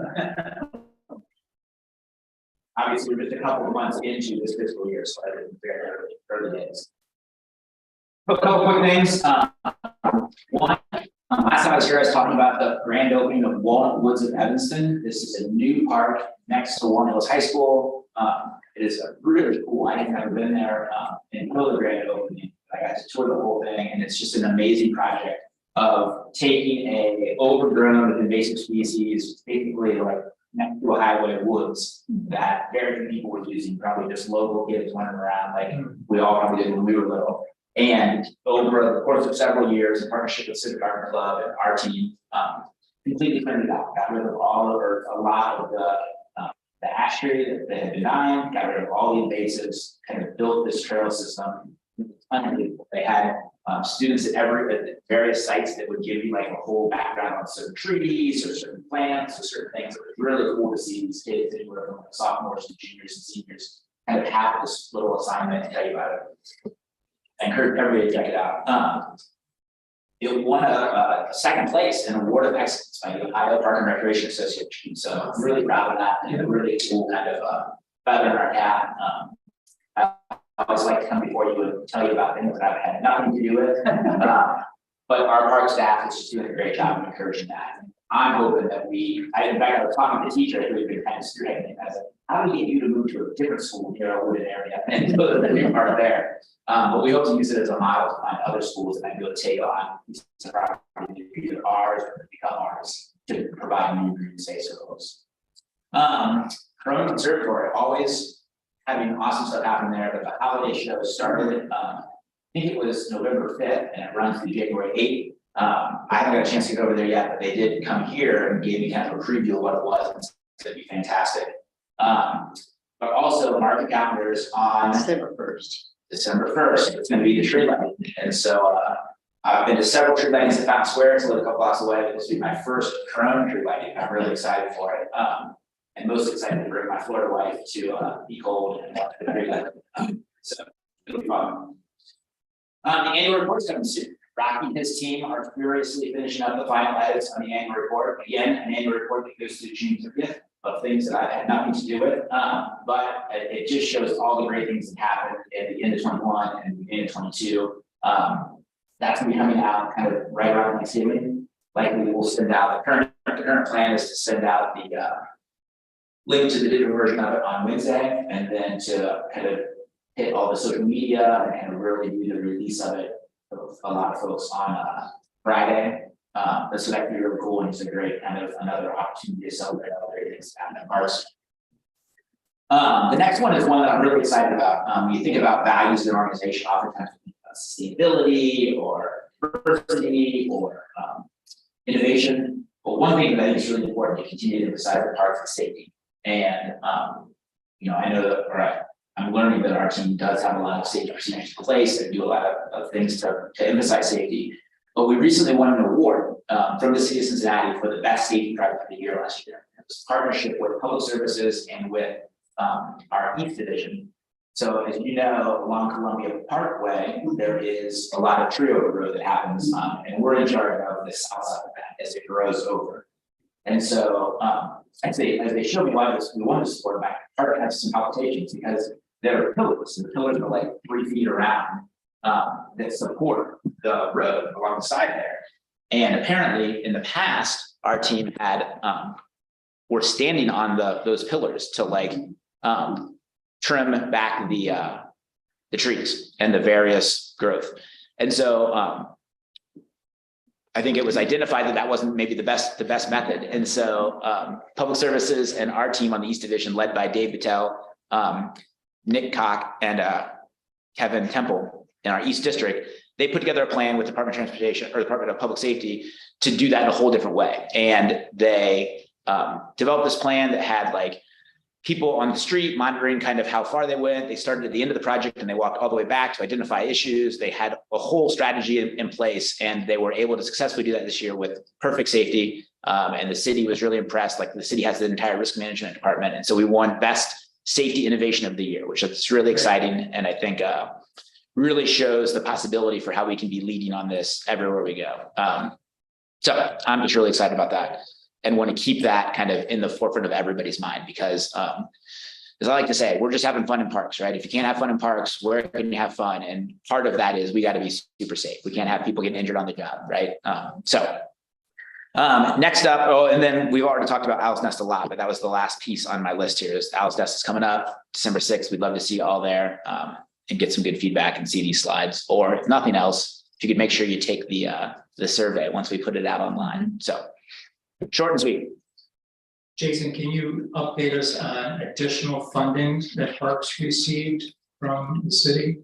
Obviously, we're just a couple of months into this fiscal year, so I didn't very early days. A couple quick things. One, last time I was here, I was talking about the grand opening of Walnut Woods of Evanston. This is a new park next to Walnut Hills High School. It is a really cool. I have never been there until the grand opening. I got to tour the whole thing, and it's just an amazing project of taking a overgrown invasive species, basically like next to a highway woods that very few people were using, probably just local kids running around like we all probably did when we were little. And over the course of several years, in partnership with Civic Garden Club and our team, completely cleaned it out, got rid of all or a lot of the ash tree that had been dying, got rid of all the invasives, kind of built this trail system. Unbelievable. They had students at various sites that would give you like a whole background on certain trees or certain plants or certain things. It was really cool to see these kids anywhere from like sophomores to juniors and seniors kind of have this little assignment to tell you about it. I encourage everybody to check it out. It won a second place in Award of Excellence by the Ohio Park and Recreation Association. So I'm really proud of that and a really cool kind of feather in our cap. I always like to come before you and tell you about things that I've had nothing to do with. But our park staff is just doing a great job of encouraging that. I'm hoping that in fact, I was talking to the teacher who had been kind of spearheading. I said, how do we get you to move to a different school here in a wooded area and go to the new part there? But we hope to use it as a model to find other schools that might be able to take on either ours or become ours to provide new green space for those. Corona Conservatory, always having awesome stuff happen there, but the holiday show started, I think it was November 5th and it runs through January 8th. I haven't got a chance to get over there yet, but they did come here and gave me kind of a preview of what it was. It's going to be fantastic. But also market calendars on December 1st. December 1st, it's going to be the tree lighting. And so I've been to several tree lightings at Fountain Square. It's a couple blocks away. This will be my first Corona tree lighting. I'm really excited for it. And most excited to bring my Florida wife to be cold and watch the tree lighting. So it'll be fun. The annual report's coming soon. Rocky and his team are furiously finishing up the final edits on the annual report. Again, an annual report that goes to June 30th of things that I had nothing to do with. But it just shows all the great things that happened at the end of 21 and the beginning of 22. That's gonna be coming out kind of right around Thanksgiving. Likely we'll send out the current plan is to send out the link to the digital version of it on Wednesday, and then to kind of hit all the social media and really do the release of it for a lot of folks on Friday. So that could be really cool, and it's a great kind of another opportunity to celebrate all the great things that happen in March. The next one is one that I'm really excited about. When you think about values in an organization, oftentimes we think about sustainability or diversity or innovation. But one thing that I think is really important to continue to emphasize the parts of safety. And I know that, I'm learning that our team does have a lot of safety procedures in place and do a lot of things to emphasize safety. But we recently won an award from the city of Cincinnati for the best safety project of the year last year. It was a partnership with Public Services and with our East Division. So as you know, along Columbia Parkway, there is a lot of tree overgrowth that happens, and we're in charge of the south side of that as it grows over. And so as they showed me why we wanted to support back, part has some palpitations because there are pillars, and the pillars are like 3 feet around that support the road along the side there. And apparently in the past, our team had were standing on those pillars to trim back the trees and the various growth. And so I think it was identified that wasn't maybe the best method. And so Public Services and our team on the East Division, led by Dave Patel, Nick Koch, and Kevin Temple in our East District, they put together a plan with Department of Transportation or Department of Public Safety to do that in a whole different way. And they developed this plan that had like people on the street monitoring kind of how far they went. They started at the end of the project and they walked all the way back to identify issues. They had a whole strategy in place, and they were able to successfully do that this year with perfect safety. And the city was really impressed. Like the city has the entire risk management department. And so we won best safety innovation of the year, which is really exciting. And I think really shows the possibility for how we can be leading on this everywhere we go. So I'm just really excited about that, and want to keep that kind of in the forefront of everybody's mind, because as I like to say, we're just having fun in parks, right? If you can't have fun in parks, where can you have fun? And part of that is we got to be super safe. We can't have people getting injured on the job, right? Next up, and then we've already talked about Owl's Nest a lot, but that was the last piece on my list here. Is Owl's Nest is coming up December 6th. We'd love to see you all there and get some good feedback and see these slides. Or if nothing else, if you could make sure you take the survey once we put it out online. So short and sweet. Jason, can you update us on additional funding that Parks received from the city?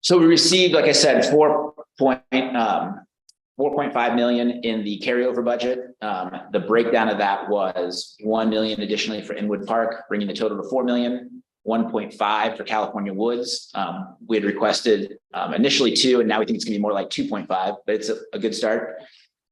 So we received, like I said, 4.5 million in the carryover budget. The breakdown of that was 1 million additionally for Inwood Park, bringing the total to 4 million, 1.5 for California Woods. We had requested initially 2, and now we think it's gonna be more like 2.5, but it's a good start.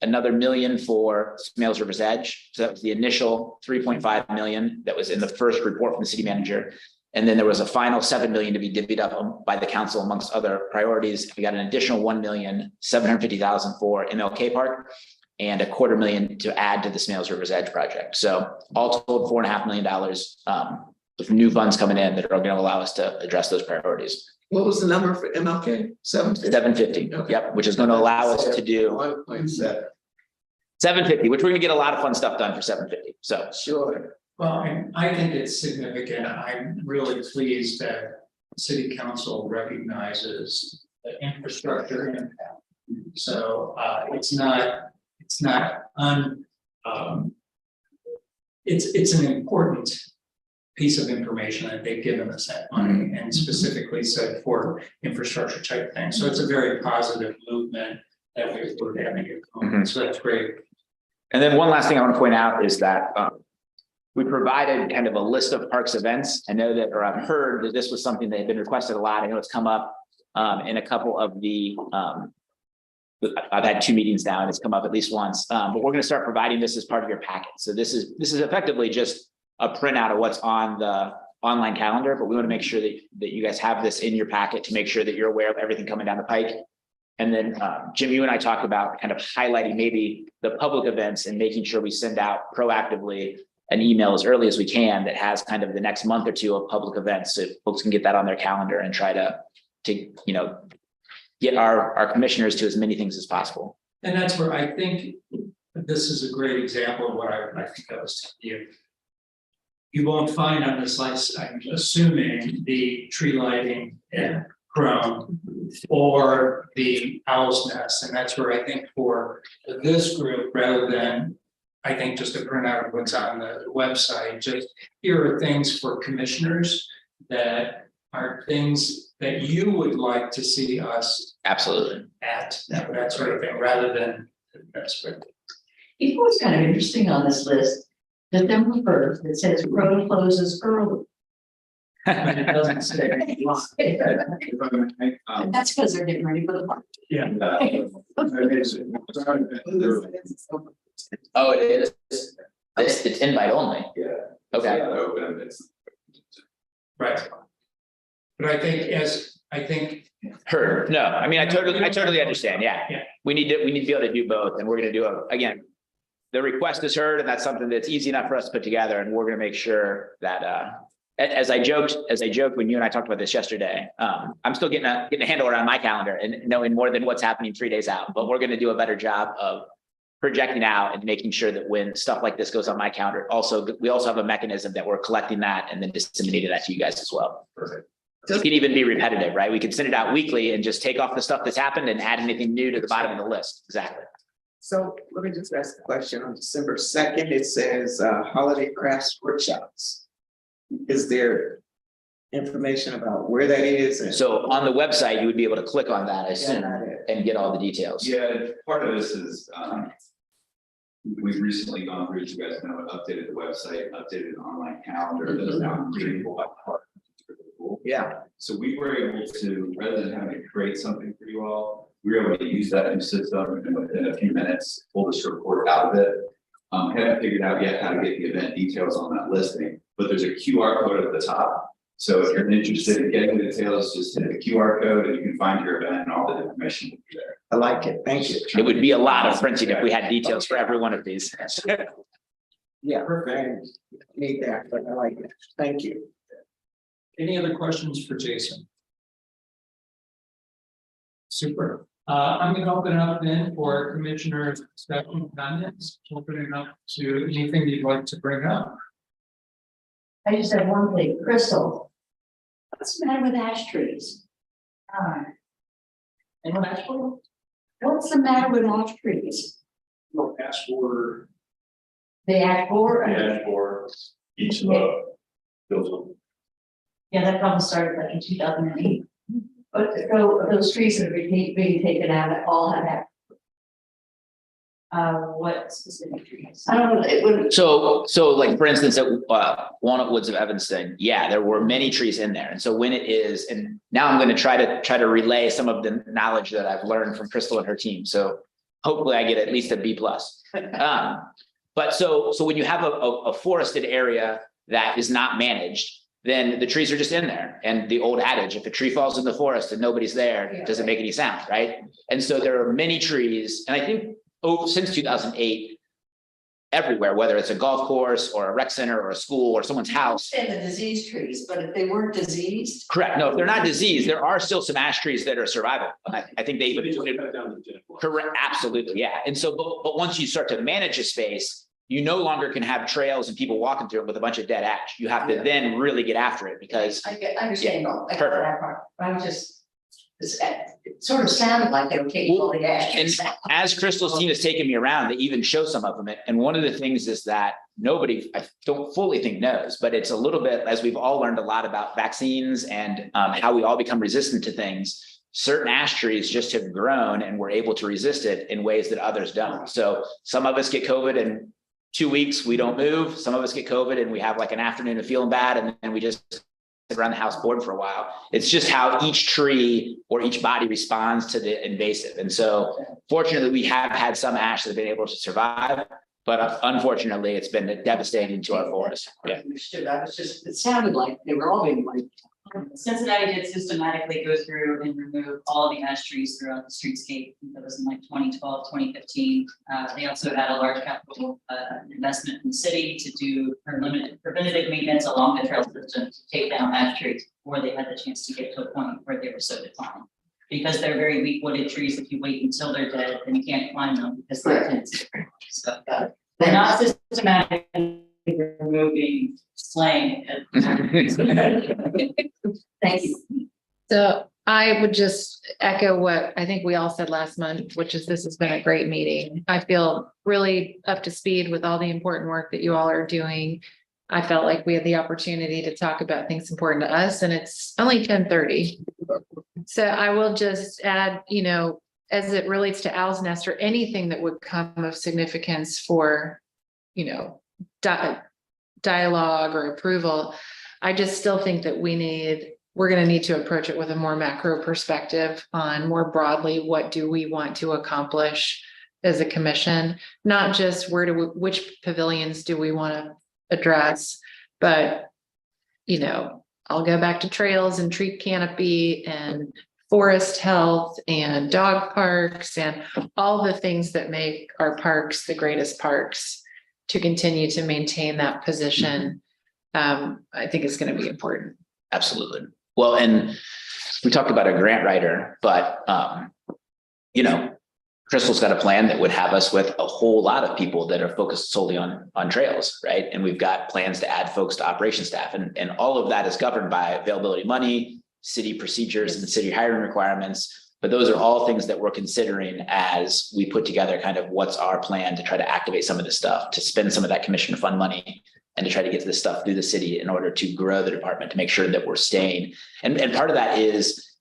Another $1 million for Smales River's Edge. So that was the initial 3.5 million that was in the first report from the city manager. And then there was a final 7 million to be divvied up by the council amongst other priorities. We got an additional 1,750,000 for MLK Park and $250,000 to add to the Smales River's Edge project. So all told $4.5 million with new funds coming in that are going to allow us to address those priorities. What was the number for MLK? 750. Okay. Yep, which is going to allow us to do 1.7. 750, which we're going to get a lot of fun stuff done for 750. So Sure. Well, I think it's significant. I'm really pleased that city council recognizes the infrastructure impact. So it's an important piece of information that they've given us that money, and specifically said for infrastructure type things. So it's a very positive movement that we're having at home. So that's great. And then one last thing I want to point out is that we provided kind of a list of parks events. I know that, or I've heard that this was something that had been requested a lot. I know it's come up in a couple of the, I've had 2 meetings now and it's come up at least once, but we're going to start providing this as part of your packet. So this is effectively just a printout of what's on the online calendar, but we want to make sure that you guys have this in your packet to make sure that you're aware of everything coming down the pike. And then Jim, you and I talked about kind of highlighting maybe the public events and making sure we send out proactively an email as early as we can that has kind of the next month or 2 of public events, so folks can get that on their calendar and try to get our commissioners to as many things as possible. And that's where I think this is a great example of what I think I was telling you. You won't find on this list, I'm assuming, the tree lighting and Chrome or the Owl's Nest. And that's where I think for this group, rather than, I think, just a printout of what's on the website, just here are things for commissioners that are things that you would like to see us Absolutely. at, that sort of thing, rather than that's what. You know what's kind of interesting on this list? December 1st, it says road closes early. But it doesn't say. That's because they're getting ready for the park. Yeah. Oh, it is. It's invite only. Yeah. Okay. Open, it's. Right. But I think Heard. No, I mean, I totally understand. Yeah. Yeah. We need to be able to do both, and we're going to do it again. The request is heard, and that's something that's easy enough for us to put together, and we're going to make sure that as I joked when you and I talked about this yesterday, I'm still getting a handle around my calendar and knowing more than what's happening 3 days out, but we're going to do a better job of projecting out and making sure that when stuff like this goes on my calendar, we also have a mechanism that we're collecting that and then disseminating that to you guys as well. Perfect. It can even be repetitive, right? We can send it out weekly and just take off the stuff that's happened and add anything new to the bottom of the list. Exactly. So let me just ask a question. On December 2nd, it says holiday crafts workshops. Is there information about where that is? And- So on the website, you would be able to click on that, I assume, got it. and get all the details. Yeah, part of this is, we've recently gone through, as you guys know, updated the website, updated the online calendar that is now readable by part. Yeah, So we were able to, rather than having to create something for you all, we were able to use that new system and within a few minutes, pull this report out of it. Haven't figured out yet how to get the event details on that listing, but there's a QR code at the top. So if you're interested in getting the details, just hit the QR code and you can find your event and all the information will be there. I like it. Thank you. It would be a lot of printing if we had details for every one of these. Yeah, perfect. Need that, but I like it. Thank you. Any other questions for Jason? Super. I'm gonna open it up then for commissioners' discussion comments, open it up to anything you'd like to bring up. I just have one thing, Crystal. What's the matter with ash trees? Anyone ask for? What's the matter with ash trees? We'll ask for, The ash borer? for each of the bills. Yeah, that problem started like in 2008. But so those trees that are being taken out, all have that. What specific trees? I don't know, it would. So like, for instance, at Walnut Woods of Evanston, yeah, there were many trees in there. And so when it is, and now I'm going to try to relay some of the knowledge that I've learned from Crystal and her team. So hopefully I get at least a B+. But so when you have a forested area that is not managed, then the trees are just in there. And the old adage, if a tree falls in the forest and nobody's there, it doesn't make any sound, right? And so there are many trees, and I think since 2008, everywhere, whether it's a golf course or a rec center or a school or someone's house. And the diseased trees, but if they weren't diseased. Correct. No, if they're not diseased, there are still some ash trees that are survivable. I think they even put it. Correct, absolutely, yeah. And so, but once you start to manage a space, you no longer can have trails and people walking through it with a bunch of dead ash. You have to then really get after it because. I understand, Yeah, I got that part, but I was just, it sort of sounded like they were taking all the ash. And as Crystal's team has taken me around, they even show some of them. And one of the things is that nobody, I don't fully think knows, but it's a little bit, as we've all learned a lot about vaccines and how we all become resistant to things. Certain ash trees just have grown and we're able to resist it in ways that others don't. So some of us get COVID and 2 weeks, we don't move. Some of us get COVID and we have like an afternoon of feeling bad and then we just sit around the house bored for a while. It's just how each tree or each body responds to the invasive. And so fortunately, we have had some ash that have been able to survive, but unfortunately, it's been devastating to our forest. Yeah. Understood, I was just, it sounded like they were all being like. Cincinnati did systematically go through and remove all the ash trees throughout the streetscape. That was in like 2012, 2015. They also had a large capital investment in the city to do preventative maintenance along the trail system to take down ash trees before they had the chance to get to a point where they were so declined. Because they're very weak wooded trees, if you wait until they're dead, then you can't climb them because they're dense. So they're not systematically removing, slaying. Thank you. So I would just echo what I think we all said last month, which is this has been a great meeting. I feel really up to speed with all the important work that you all are doing. I felt like we had the opportunity to talk about things important to us and it's only 10:30. So I will just add, as it relates to Owl's Nest or anything that would come of significance for, dialogue or approval, I just still think that we're going to need to approach it with a more macro perspective on more broadly, what do we want to accomplish as a commission? Not just which pavilions do we want to address, but, I'll go back to trails and tree canopy and forest health and dog parks and all the things that make our parks the greatest parks to continue to maintain that position. I think it's going to be important. Absolutely. Well, and we talked about a grant writer, but, Crystal's got a plan that would have us with a whole lot of people that are focused solely on trails, right? And we've got plans to add folks to operation staff and all of that is governed by availability of money, city procedures and city hiring requirements. But those are all things that we're considering as we put together kind of what's our plan to try to activate some of this stuff, to spend some of that commissioner fund money and to try to get this stuff through the city in order to grow the department, to make sure that we're staying. And part of that is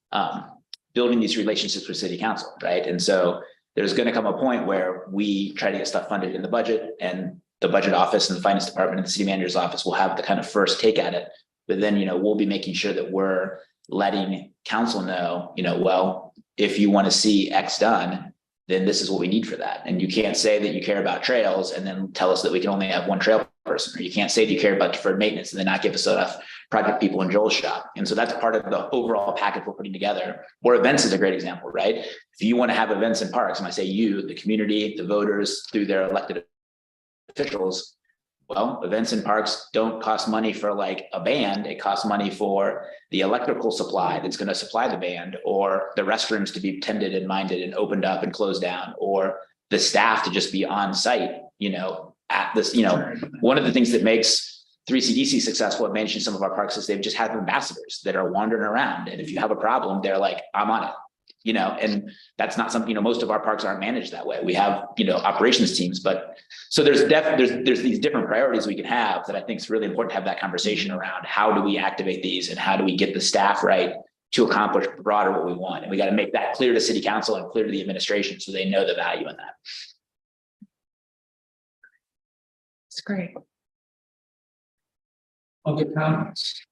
building these relationships with city council, right? And so there's going to come a point where we try to get stuff funded in the budget, and the budget office and the finance department and the city manager's office will have the kind of first take at it. But then, we'll be making sure that we're letting council know, well, if you want to see X done, then this is what we need for that. And you can't say that you care about trails and then tell us that we can only have one trail person, or you can't say that you care about deferred maintenance and then not give us enough project people in Joel's shop. And so that's part of the overall package we're putting together. Or events is a great example, right? If you want to have events in parks, and I say you, the community, the voters through their elected officials, well, events in parks don't cost money for like a band. It costs money for the electrical supply that's going to supply the band, or the restrooms to be tended and minded and opened up and closed down, or the staff to just be on site, at this, one of the things that makes 3CDC successful at managing some of our parks is they've just had ambassadors that are wandering around. And if you have a problem, they're like, I'm on it. And that's not something, most of our parks aren't managed that way. We have, operations teams, but so there's these different priorities we can have that I think is really important to have that conversation around. How do we activate these, and how do we get the staff right to accomplish broader what we want? And we got to make that clear to city council and clear to the administration so they know the value in that. It's great. Other comments?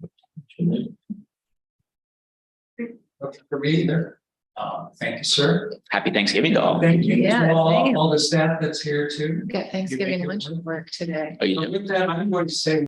For me either. Thank you, sir. Happy Thanksgiving to all. Thank you Yeah, to thank you. all the staff that's here too. Got Thanksgiving it lunch work. at work today. Oh, you So do? with that, I'm going to say